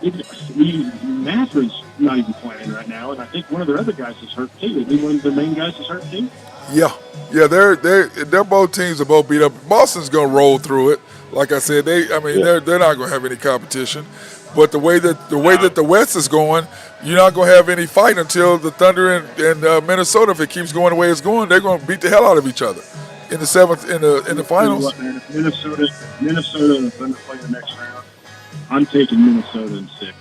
S3: Maffer's not even playing right now, and I think one of their other guys is hurt too. Is one of the main guys is hurt too?
S2: Yeah, they're both teams are both beat up. Boston's gonna roll through it. Like I said, they're not gonna have any competition. But the way that the West is going, you're not gonna have any fight until the Thunder and Minnesota. If it keeps going the way it's going, they're gonna beat the hell out of each other in the seventh in the finals.
S3: What, man, if Minnesota and the Thunder play the next round, I'm taking Minnesota in 6.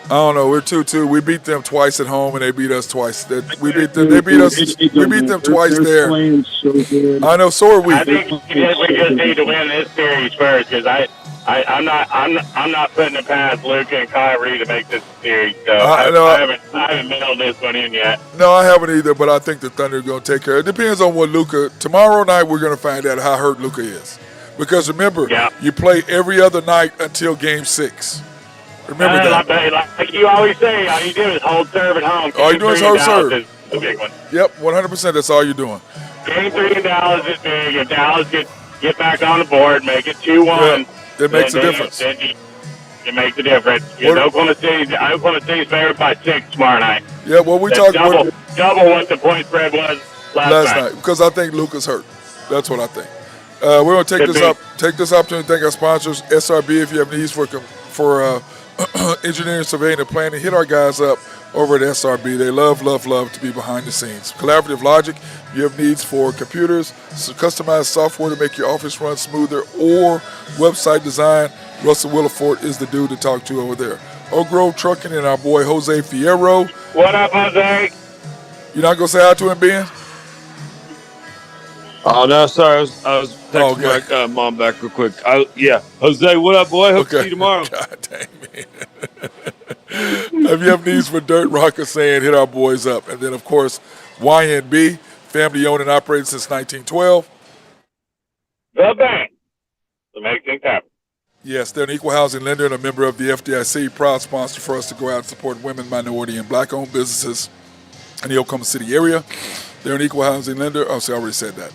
S2: I don't know. We're 2-2. We beat them twice at home, and they beat us twice. We beat them. They beat us. We beat them twice there. I know. So are we.
S4: I think we just need to win this series first because I'm not putting it past Luka and Kyrie to make this series. So I haven't mailed this one in yet.
S2: No, I haven't either. But I think the Thunder are going to take care. It depends on what Luka. Tomorrow night we're going to find out how hurt Luka is, because remember, you play every other night until Game 6. Remember that.
S4: Like you always say, all you do is hold serve at home.
S2: All you do is hold serve.
S4: Is the big one.
S2: Yep, 100%. That's all you're doing.
S4: Game 3 in Dallas is big. If Dallas get back on the board, make it 2-1.
S2: It makes a difference.
S4: It makes a difference. Oklahoma City's favored by 6 tomorrow night.
S2: Yeah, well, we talked
S4: double what the point spread was last night.
S2: Because I think Luka's hurt. That's what I think. We're going to take this opportunity to thank our sponsors, SRB. If you have needs for engineering, surveying, and planning, hit our guys up over at SRB. They love to be behind the scenes. Collaborative Logic, you have needs for computers, customized software to make your office run smoother, or website design. Russell Williford is the dude to talk to over there. Oak Grove Trucking and our boy Jose Fierro.
S4: What up, Jose?
S2: You're not going to say hi to him, Ben?
S6: Oh, no, sorry. I was texting my mom back real quick. Jose, what up, boy? Hope to see you tomorrow.
S2: God dang, man. If you have needs for dirt, rock, or sand, hit our boys up. And then, of course, YNB, family owned and operated since 1912.
S4: The bank to make things happen.
S2: Yes, they're an equal housing lender and a member of the FDIC. Proud sponsor for us to go out and support women, minority, and black-owned businesses in the Oklahoma City area. They're an equal housing lender. Oh, see, I already said that.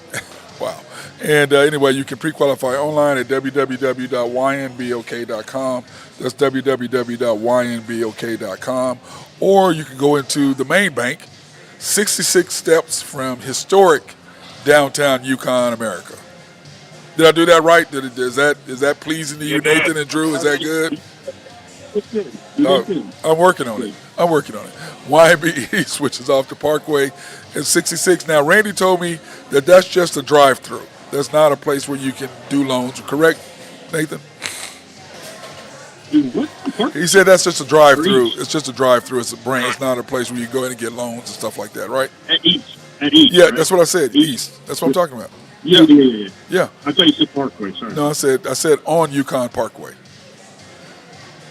S2: Wow. And anyway, you can pre-qualify online at www.ynbok.com. That's www.ynbok.com. Or you can go into the main bank, 66 steps from historic downtown Yukon, America. Did I do that right? Is that pleasing to you, Nathan and Drew? Is that good?
S3: It's good. You did good.
S2: I'm working on it. YB East, which is off the Parkway, and 66. Now, Randy told me that that's just a drive-through. That's not a place where you can do loans. Correct, Nathan?
S3: Do what? Park?
S2: He said that's just a drive-through. It's just a drive-through. It's a brand. It's not a place where you go in and get loans and stuff like that, right?
S3: At East. Yeah,
S2: right? That's what I said. East. That's what I'm talking about.
S3: Yeah. I thought you said Parkway. Sorry.
S2: No, I said on Yukon Parkway.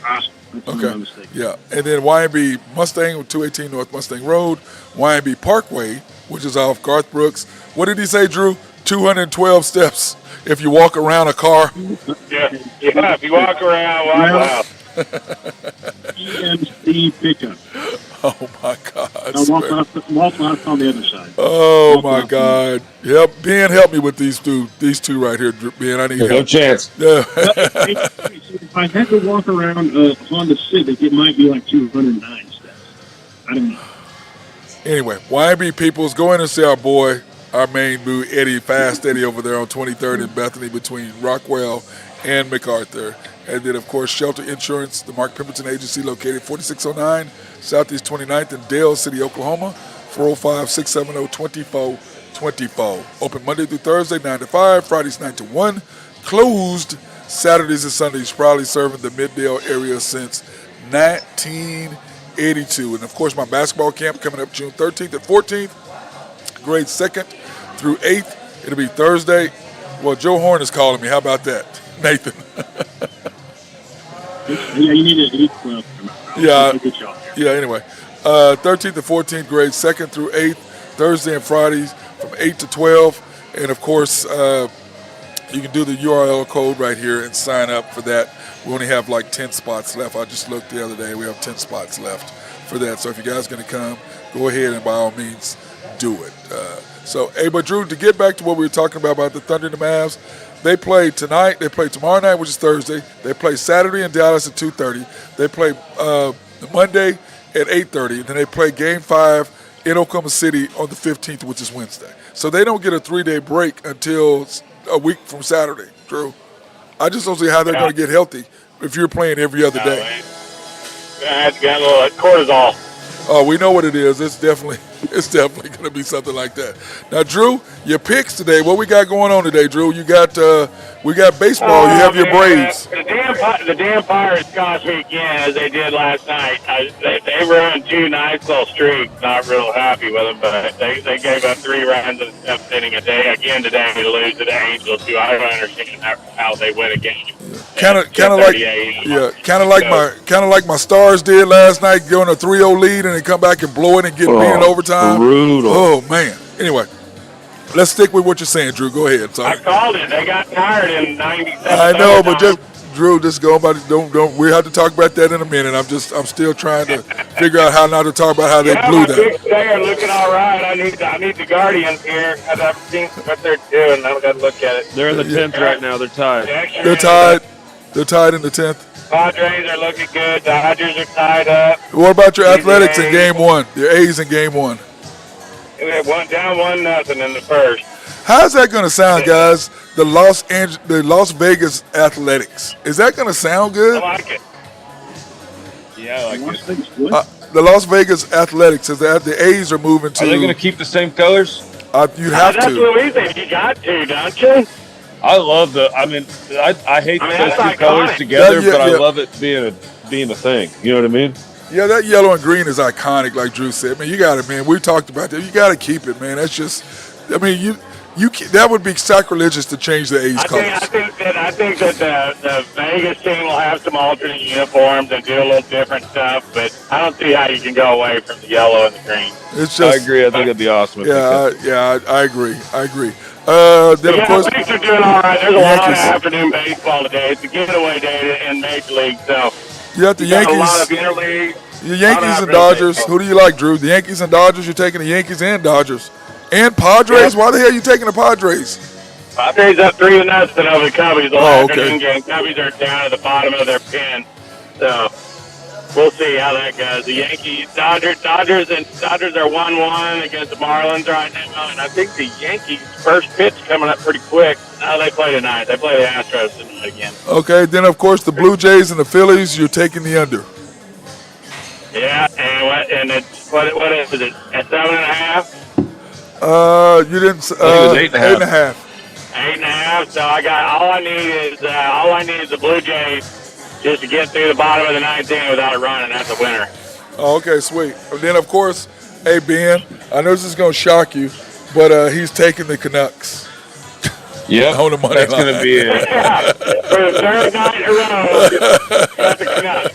S3: That's my mistake.
S2: Yeah. And then YB Mustang, 218 North Mustang Road. YB Parkway, which is off Garth Brooks. What did he say, Drew? 212 steps if you walk around a car.
S4: Yeah. If you walk around, wow.
S3: EMC pickup.
S2: Oh my God!
S3: Walk off on the other side.
S2: Oh my God! Yep, Ben, help me with these two right here, Ben. I need help.
S6: No chance.
S2: Yeah.
S3: If I had to walk around Honda Civic, it might be like 209 steps. I don't know.
S2: Anyway, YB peoples, go in and see our boy, our main boo, Fast Eddie over there on 23rd and Bethany between Rockwell and MacArthur. And then, of course, Shelter Insurance, the Mark Pemberton Agency, located 4609 Southeast 29th in Dale City, Oklahoma, 405-670-2424. Open Monday through Thursday, 9 to 5, Fridays 9 to 1. Closed Saturdays and Sundays, proudly serving the Mid-Dale area since 1982. And, of course, my basketball camp coming up June 13th and 14th, grades 2nd through 8th. It'll be Thursday. Well, Joe Horn is calling me. How about that, Nathan?
S3: Yeah, you need to eat well.
S2: Yeah, anyway. 13th and 14th grades, 2nd through 8th, Thursday and Fridays from 8 to 12. And, of course, you can do the URL code right here and sign up for that. We only have like 10 spots left. I just looked the other day. We have 10 spots left for that. So if you guys are going to come, go ahead and by all means do it. But Drew, to get back to what we were talking about the Thunder and the Mavs, they play tonight. They play tomorrow night, which is Thursday. They play Saturday in Dallas at 2:30. They play Monday at 8:30. Then they play Game 5 in Oklahoma City on the 15th, which is Wednesday. So they don't get a 3-day break until a week from Saturday, Drew. I just don't see how they're going to get healthy if you're playing every other day.
S4: I had to get a little cortisol.
S2: Oh, we know what it is. It's definitely going to be something like that. Now, Drew, your picks today. What we got going on today, Drew? We got baseball. You have your Braves.
S4: The damn Pirates cost me again, as they did last night. They run 2 nice little streaks. Not real happy with them, but they gave up 3 runs in the 7th inning a day again today to lose to the Angels, who I don't understand how they win a game.
S2: Kind of like my Stars did last night, going a 3-0 lead and then come back and blow it and get beat in overtime.
S6: Brutal.
S2: Oh man. Anyway, let's stick with what you're saying, Drew. Go ahead. Sorry.
S4: I called it. They got tired in 97.
S2: I know, but just Drew, just go about it. Don't. We have to talk about that in a minute. I'm still trying to figure out how not to talk about how they blew that.
S4: Picks today are looking all right. I need the Guardians here. I've seen what they're doing. I've got to look at it.
S6: They're in the 10th right now. They're tied.
S2: They're tied. They're tied in the 10th.
S4: Padres are looking good. Dodgers are tied up.
S2: What about your Athletics in Game 1? Your A's in Game 1.
S4: They went down 1-0 in the first.
S2: How's that going to sound, guys? The Las Vegas Athletics. Is that going to sound good?
S4: I like it.
S6: Yeah, I like it.
S2: The Las Vegas Athletics. Is that the A's are moving to?
S6: Are they going to keep the same colors?
S2: You have
S4: That's
S2: to.
S4: what we think. You got to, don't you?
S6: I love I hate those two colors together, but I love it being a thing. You know what I mean?
S2: Yeah, that yellow and green is iconic, like Drew said. Man, you got it, man. We talked about that. You got to keep it, man. That's just, that would be sacrilegious to change the A's colors.
S4: I think that the Vegas team will have some alternate uniforms and do a little different stuff, but I don't see how you can go away from the yellow and the green.
S2: It's just,
S6: I agree. I think it'd be awesome.
S2: I agree. Then of course,
S4: things are doing all right. There's a lot of afternoon baseball today. It's a getaway day in Major League, so
S2: you got the Yankees.
S4: A lot of interleague.
S2: The Yankees and Dodgers. Baseball. Who do you like, Drew? The Yankees and Dodgers. You're taking the Yankees and Dodgers, and Padres. Why the hell are you taking the Padres?
S4: Padres up 3-0 over the Cubbies. The
S2: Oh,
S4: afternoon
S2: okay.
S4: game. Cubbies are down at the bottom of their pen. So we'll see how that goes. The Yankees, Dodgers are 1-1 against the Marlins right now, and I think the Yankees' first pitch coming up pretty quick. No, they play tonight. They play the Astros tonight again.
S2: Okay, then of course the Blue Jays and the Phillies, you're taking the under.
S4: Yeah, and what is it? At 7.5?
S2: You didn't.
S6: I think it was 8.5.
S2: 8.5.
S4: 8.5. So I got all I need is the Blue Jays just to get through the bottom of the 19th without a run, and that's a winner.
S2: Oh, okay, sweet. And then of course, hey Ben, I know this is gonna shock you, but he's taking the Canucks.
S6: Yep,
S2: On the money
S6: that's
S2: line.
S6: going to be it.
S4: Yeah, for the third night in a row, got the Canucks.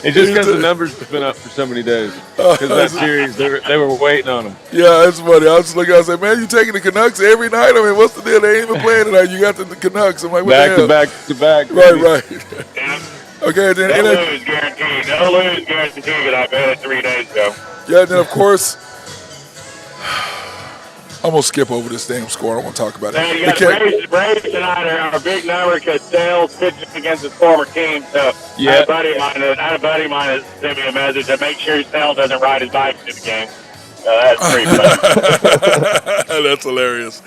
S6: It's just because the numbers have been up for so many days. Because that series, they were waiting on them.
S2: Yeah, it's funny. I was just looking. I said, "Man, you taking the Canucks every night? I mean, what's the deal? They ain't even playing tonight. You got the Canucks." I'm like, "What the hell?"
S6: Back to back.
S2: Right.
S4: Yeah.
S2: Okay, then
S4: No lose guaranteed. No lose guaranteed that I bet it 3 days ago.
S2: yeah, then of course, I'm gonna skip over this damn score. I don't want to talk about
S4: Now,
S2: it.
S4: you got the Braves tonight are a big number because Sale's pitching against his former team. So I had a buddy of mine that sent me a message to make sure Sale doesn't ride his bike to the game. That's pretty funny.
S2: That's hilarious.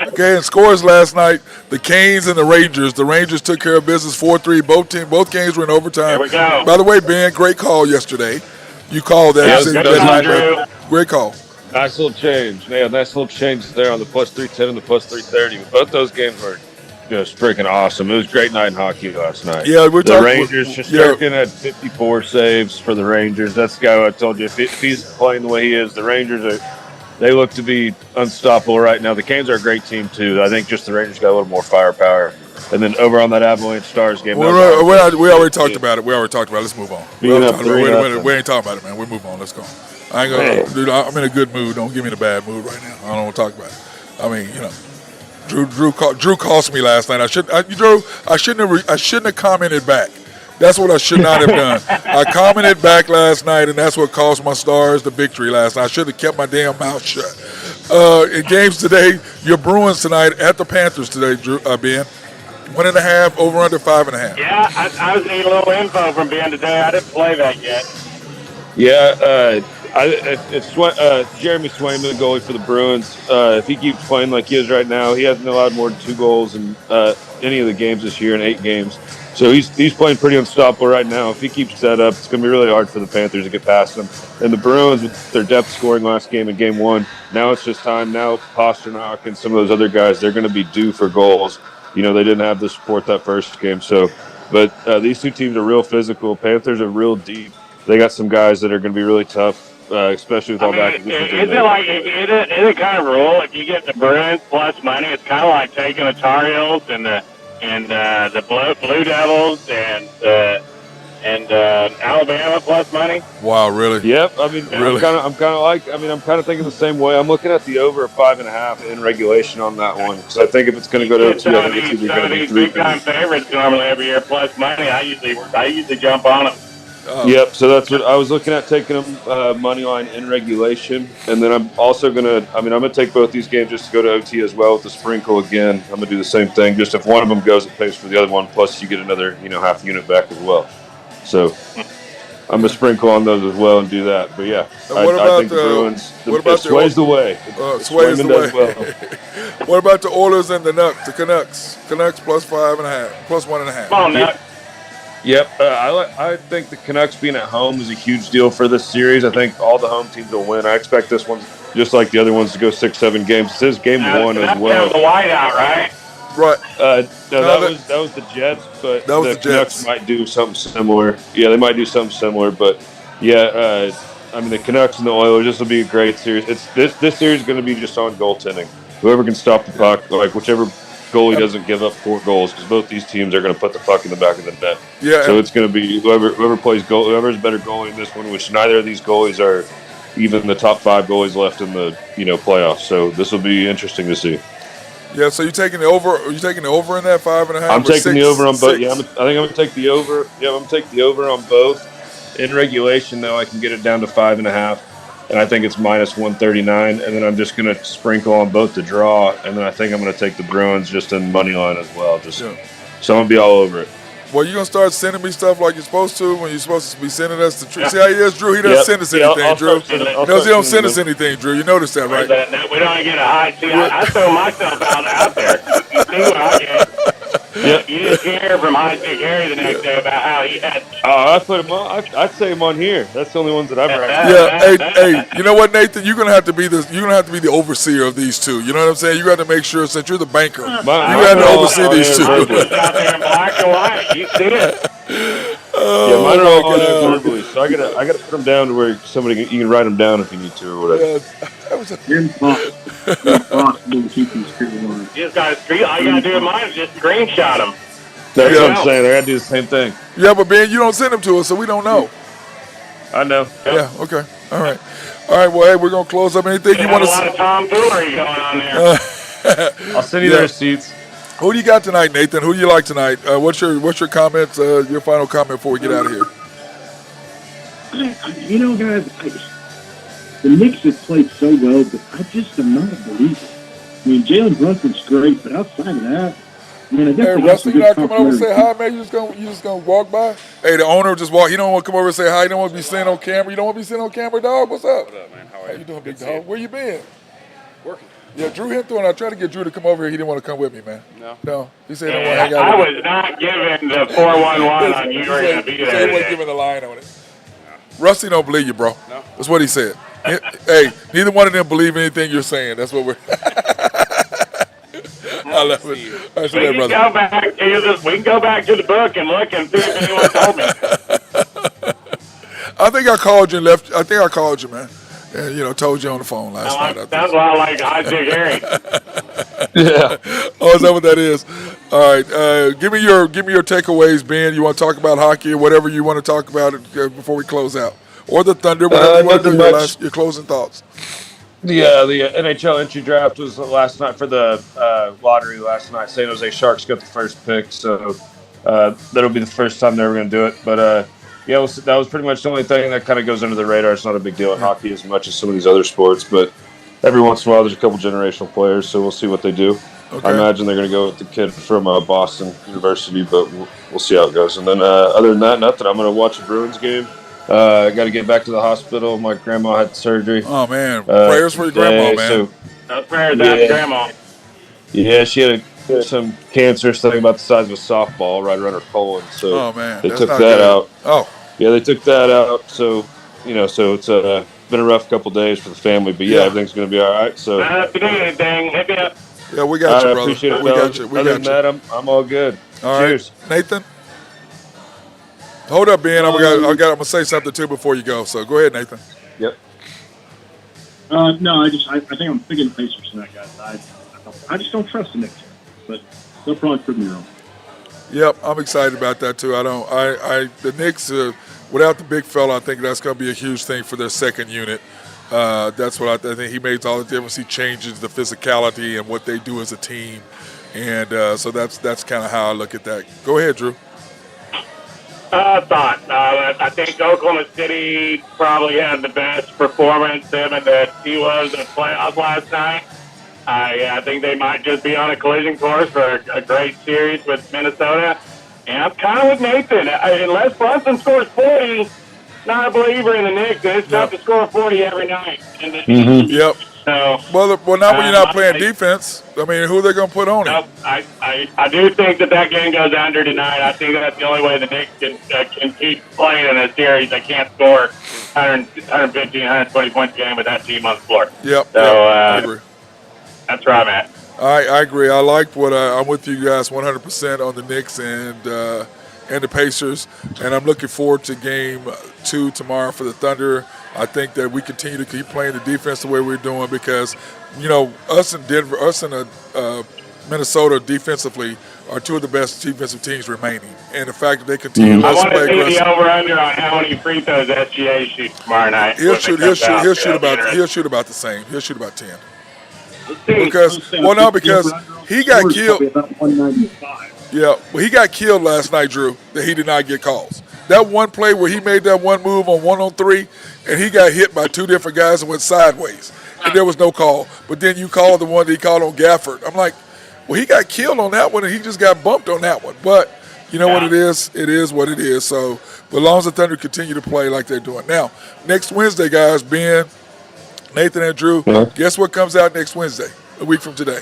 S2: Okay, and scores last night: the Canes and the Rangers. The Rangers took care of business 4-3. Both games were in overtime.
S4: Here we go.
S2: By the way, Ben, great call yesterday. You called that.
S6: Yeah,
S2: You said
S6: good
S2: you
S6: call,
S2: bet
S4: Drew.
S2: that. Great call.
S6: Nice little change. Yeah, nice little change there on the plus 310 and the plus 330. Both those games were just freaking awesome. It was a great night in hockey last night.
S2: Yeah, we're
S6: the
S2: talking.
S6: Rangers Shesterkin had 54 saves for the Rangers. That's the guy I told you. If he's playing the way he is, the Rangers they look to be unstoppable right now. The Canes are a great team too. I think just the Rangers got a little more firepower. And then over on that Avalanche Stars game,
S2: We already talked about it. Let's move on. We ain't talking about it, man. We move on. Let's go. I ain't gonna, dude. I'm in a good mood. Don't give me in a bad mood right now. I don't want to talk about it. I mean, Drew cost me last night. I shouldn't have commented back. That's what I should not have done. I commented back last night, and that's what cost my Stars the victory last night. I should have kept my damn mouth shut. In games today, your Bruins tonight at the Panthers today, Ben. 1.5 over under 5.5.
S4: Yeah, I was needing a little info from Ben today. I didn't play that yet.
S6: Yeah, it's Jeremy Swayman, the goalie for the Bruins. If he keeps playing like he is right now, he hasn't allowed more than 2 goals in any of the games this year in 8 games. So he's playing pretty unstoppable right now. If he keeps that up, it's going to be really hard for the Panthers to get past him. And the Bruins, with their depth scoring last game in Game 1, now it's just time. Now Pasternak and some of those other guys, they're going to be due for goals. They didn't have the support that first game. But these two teams are real physical. Panthers are real deep. They got some guys that are going to be really tough, especially with all that.
S4: Is it kind of rule if you get the Bruins plus money? It's kind of like taking the Tar Heels and the Blue Devils and Alabama plus money.
S2: Wow, really?
S6: Yep. I mean,
S2: really?
S6: I'm kind of thinking the same way. I'm looking at the over 5.5 in regulation on that one. So I think if it's going to go to 2, I think it's either going to be 3.
S4: Big time favorites normally every year plus money. I usually jump on them.
S6: Yep. So that's what I was looking at, taking them money line in regulation, and then I'm also going to. I'm going to take both these games just to go to OT as well with the sprinkle again. I'm going to do the same thing. Just if one of them goes, it pays for the other one. Plus, you get another half unit back as well. So I'm going to sprinkle on those as well and do that. But yeah, I think the Bruins. It sways the way.
S2: Sways the way.
S6: Well.
S2: What about the Oilers and the Canucks? Canucks plus 5.5, plus 1.5.
S4: Come on, Nuck.
S6: Yep, I think the Canucks being at home is a huge deal for this series. I think all the home teams will win. I expect this one, just like the other ones, to go 6-7 games. This is game 1 as well.
S4: That's the whiteout, right?
S2: Right.
S6: That was the Jets, but the Canucks might do something similar. Yeah, they might do something similar, but yeah, the Canucks and the Oilers, this will be a great series. This series is going to be just on goaltending. Whoever can stop the puck, like whichever goalie doesn't give up 4 goals, because both these teams are going to put the puck in the back of the net.
S2: Yeah.
S6: So it's going to be whoever plays goal, whoever's better goalie in this one, which neither of these goalies are even the top 5 goalies left in the playoffs. So this will be interesting to see.
S2: Yeah. So you taking the over? Are you taking the over in that 5.5?
S6: I'm taking the over on both. Yeah, I think I'm going to take the over. Yeah, I'm going to take the over on both. In regulation, though, I can get it down to 5.5. and I think it's minus 139. And then I'm just going to sprinkle on both the draw, and then I think I'm going to take the Bruins just in money line as well. So I'm going to be all over it.
S2: Well, you're going to start sending me stuff like you're supposed to when you're supposed to be sending us the truth. See how he is, Drew? He doesn't send us anything, Drew. He don't send us anything, Drew. You notice that, right?
S4: We don't get a high. See, I throw myself out there. You see what I get.
S6: Yep.
S4: You just hear from High Stick Harry the next day about how he had.
S6: I put him on. I'd say him on here. That's the only ones that I've read.
S2: Yeah. Hey, you know what, Nathan? You're gonna have to be the overseer of these two. You know what I'm saying? You got to make sure since you're the banker, you have to oversee these two.
S4: Out there in black and white. You see it.
S6: Mine are all on there verbally, so I gotta put them down to where you can write them down if you need to or whatever.
S3: Impossible to keep these straight lines.
S4: You just got to all you got to do with mine is just screenshot them.
S6: That's what I'm saying. I gotta do the same thing.
S2: Yeah, but Ben, you don't send them to us, so we don't know.
S6: I know.
S2: Yeah. Okay. All right. Well, hey, we're gonna close up. Anything you want to say?
S4: A lot of tomfoolery going on there.
S6: I'll send you the receipts.
S2: Who do you got tonight, Nathan? Who do you like tonight? What's your comments? Your final comment before we get out of here?
S3: You know, guys, the Knicks have played so well, but I just am not a believer. I mean, Jalen Brunson's great, but outside of that, I mean, I guess
S2: Rusty, you not coming over and say hi, man? You just gonna walk by? Hey, the owner just walk. He don't want to come over and say hi. You don't want to be seen on camera. You don't want to be seen on camera, dog. What's up?
S7: What up, man? How are you?
S2: You doing, big dog? Where you been?
S7: Working.
S2: Yeah, Drew hit through, and I tried to get Drew to come over here. He didn't want to come with me, man. No. He said he didn't want to hang out.
S4: I was not given the 411 on you were going to be there.
S2: He wasn't giving the line on it. No. Rusty don't believe you, bro.
S7: No.
S2: That's what he said. Hey, neither one of them believe anything you're saying. That's what we're. I love it. All right, so there, brother.
S4: We can go back to the book and look and see if anyone told me.
S2: I think I called you and left. I think I called you, man. And, told you on the phone last night.
S4: That's why I like High Stick Harry.
S2: Yeah. Oh, is that what that is? All right. Give me your takeaways, Ben. You want to talk about hockey or whatever you want to talk about before we close out, or the Thunder, whatever you want to do. Your closing thoughts.
S6: Yeah, the NHL entry draft was last night for the lottery last night. San Jose Sharks got the first pick, so that'll be the first time they're going to do it. But that was pretty much the only thing that kind of goes under the radar. It's not a big deal in hockey as much as some of these other sports, but every once in a while there's a couple generational players, so we'll see what they do. Okay. I imagine they're going to go with the kid from Boston University, but we'll see how it goes. And then other than that, nothing. I'm going to watch a Bruins game. I got to get back to the hospital. My grandma had surgery.
S2: Oh, man. Prayers for your grandma, man.
S4: So, prayers out to grandma.
S6: Yeah, she had some cancerous thing about the size of a softball right around her colon. So they took that out.
S2: Oh.
S6: Yeah, they took that out. So, so it's been a rough couple days for the family. But, everything's going to be all right. So,
S4: if you need anything, hit me up.
S2: Yeah, we got you, brother.
S6: Appreciate it,
S2: we got you.
S6: Other than that, I'm all good.
S2: All
S6: Cheers.
S2: Right. Nathan? Hold up, Ben. I'm gonna say something too before you go. So go ahead, Nathan.
S6: Yep.
S3: No, I think I'm picking the Pacers tonight, guys. I just don't trust the Knicks, but they'll probably prove me wrong.
S2: Yep, I'm excited about that too. The Knicks without the big fella, I think that's gonna be a huge thing for their second unit. That's what I think. He makes all the difference. He changes the physicality and what they do as a team, and so that's kind of how I look at that. Go ahead, Drew.
S4: I think Oklahoma City probably had the best performance them and that he was in the playoffs last night. I think they might just be on a collision course for a great series with Minnesota. And I'm kind of with Nathan. Unless Brunson scores 40, not a believer in the Knicks. It's tough to score 40 every night.
S2: Yep.
S4: So,
S2: well, not when you're not playing defense. I mean, who are they going to put on him?
S4: I do think that game goes under tonight. I think that's the only way the Knicks can keep playing in a series. They can't score 115, 120 points a game with that team on the floor.
S2: Yep.
S4: So
S2: I agree.
S4: That's where I'm at.
S2: I agree. I like what I'm with you guys 100% on the Knicks and the Pacers, and I'm looking forward to Game 2 tomorrow for the Thunder. I think that we continue to keep playing the defense the way we're doing because, us and Denver, us and Minnesota defensively are two of the best defensive teams remaining. And the fact that they continue to play aggressive. I want to see
S4: the over/under on how many free throws SGA shoots tomorrow night.
S2: He'll shoot about the same. He'll shoot about 10. Because he got killed. Yeah, well, he got killed last night, Drew, that he did not get calls. That one play where he made that one move on 1-on-3, and he got hit by two different guys and went sideways, and there was no call. But then you called the one that he called on Gafford. I'm like, well, he got killed on that one, and he just got bumped on that one. But you know what it is? It is what it is. So, but as long as the Thunder continue to play like they're doing now, next Wednesday, guys, Ben, Nathan, and Drew, guess what comes out next Wednesday, a week from today?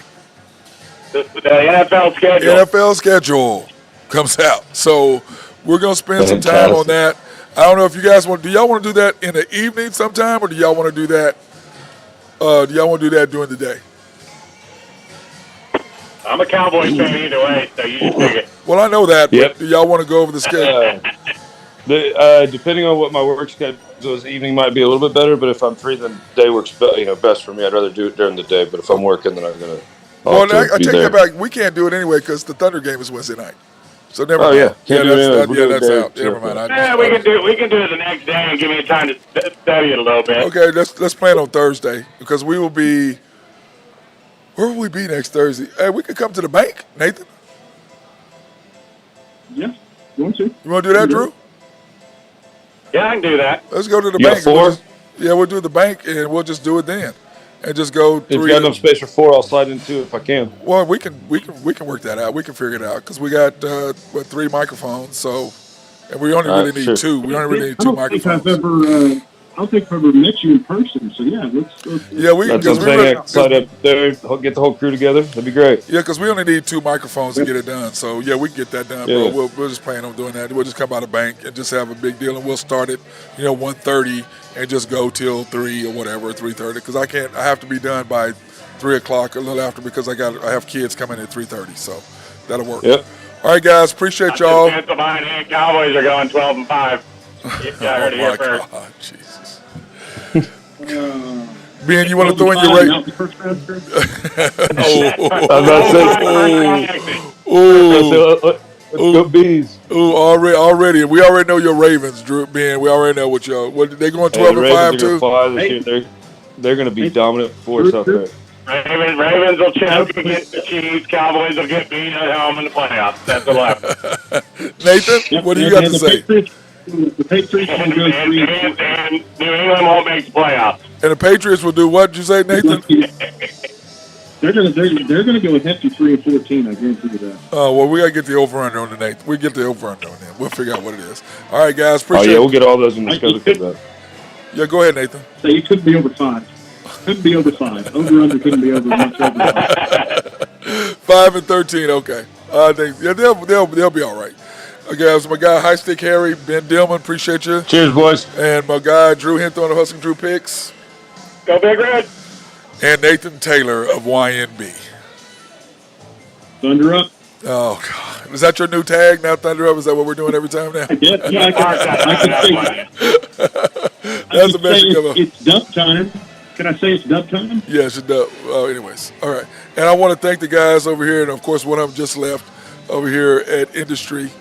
S4: The NFL schedule.
S2: NFL schedule comes out. So we're going to spend some time on that. I don't know if you guys want. Do y'all want to do that in the evening sometime, or do y'all want to do that? During the day?
S4: I'm a Cowboys fan either way, so you just pick it.
S2: Well, I know that, but do y'all want to go over the schedule?
S6: Depending on what my work schedule is, evening might be a little bit better. But if I'm free, then day works best for me. I'd rather do it during the day. But if I'm working, then I'm gonna.
S2: Well, I take that back. We can't do it anyway because the Thunder game is Wednesday night. So never mind. That's out. Never mind.
S4: We can do it the next day and give me time to study it a little bit.
S2: Okay, let's plan on Thursday because we will be. Where will we be next Thursday? Hey, we could come to the bank, Nathan.
S3: Yeah, you want to?
S2: You want to do that, Drew?
S4: Yeah, I can do that.
S2: Let's go to the
S6: You
S2: bank.
S6: got 4?
S2: We'll do the bank and we'll just do it then, and just go.
S6: If you got enough space for 4, I'll slide in 2 if I can.
S2: Well, we can work that out. We can figure it out because we got 3 microphones. So, and we only really need 2. We only really need 2 microphones.
S3: I don't think I've ever met you in person. So yeah, let's
S2: yeah, we
S6: That's what I'm saying. Slide up there, get the whole crew together. That'd be great.
S2: Yeah, because we only need 2 microphones to get it done. So yeah, we can get that done, bro. We'll just plan on doing that. We'll just come out of bank and just have a big deal, and we'll start it, 1:30 and just go till 3 or whatever, 3:30. Because I have to be done by 3 o'clock, a little after, because I have kids coming at 3:30. So that'll work.
S6: Yep.
S2: All right, guys, appreciate y'all.
S4: Pennsylvania Cowboys are going 12-5.
S2: Oh my God, Jesus. Ben, you want to throw in your rate?
S6: Let's go Bees.
S2: Already. We already know your Ravens, Drew. Ben, we already know what they going 12-5 too.
S6: They're going to be dominant force out there.
S4: Ravens will choke against the Chiefs. Cowboys will get beat at home in the playoffs. That's the left.
S2: Nathan, what do you got to say?
S3: The Patriots will go 3-4.
S4: And New England won't make the playoffs.
S2: And the Patriots will do what? Did you say, Nathan?
S3: They're gonna go a hefty 3-14. I guarantee you that.
S2: Oh well, we gotta get the over/under on the Nathan. We get the over/under on them. We'll figure out what it is. All right, guys. Appreciate.
S6: We'll get all those in the schedule.
S2: Yeah, go ahead, Nathan.
S3: So you couldn't be over 5. Couldn't be over 5. Over/under couldn't be over much over 5.
S2: 5 and 13. Okay. I think they'll be all right. Okay, that was my guy High Stick Harry, Ben Dillman. Appreciate you.
S6: Cheers, boys.
S2: And my guy Drew Hinton on the Hustling Drew Picks.
S4: Go Big Red.
S2: And Nathan Taylor of YNB.
S3: Thunder up.
S2: Oh, God. Is that your new tag now, Thunder Up? Is that what we're doing every time now?
S3: Yeah, I can say
S2: That's the best you come up.
S3: It's dub time. Can I say it's dub time?
S2: Yes, it's dub. Anyways, all right. And I want to thank the guys over here, and, of course, one of them just left over here at Industry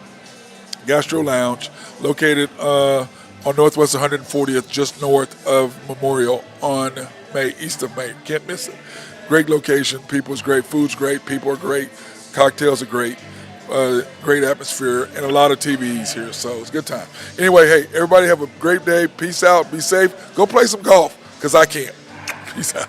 S2: Gastro Lounge, located on Northwest 140th, just north of Memorial on east of May. Can't miss it. Great location. People's great. Food's great. People are great. Cocktails are great. Great atmosphere and a lot of TVs here. So it's a good time. Anyway, hey, everybody have a great day. Peace out. Be safe. Go play some golf because I can't. Peace out.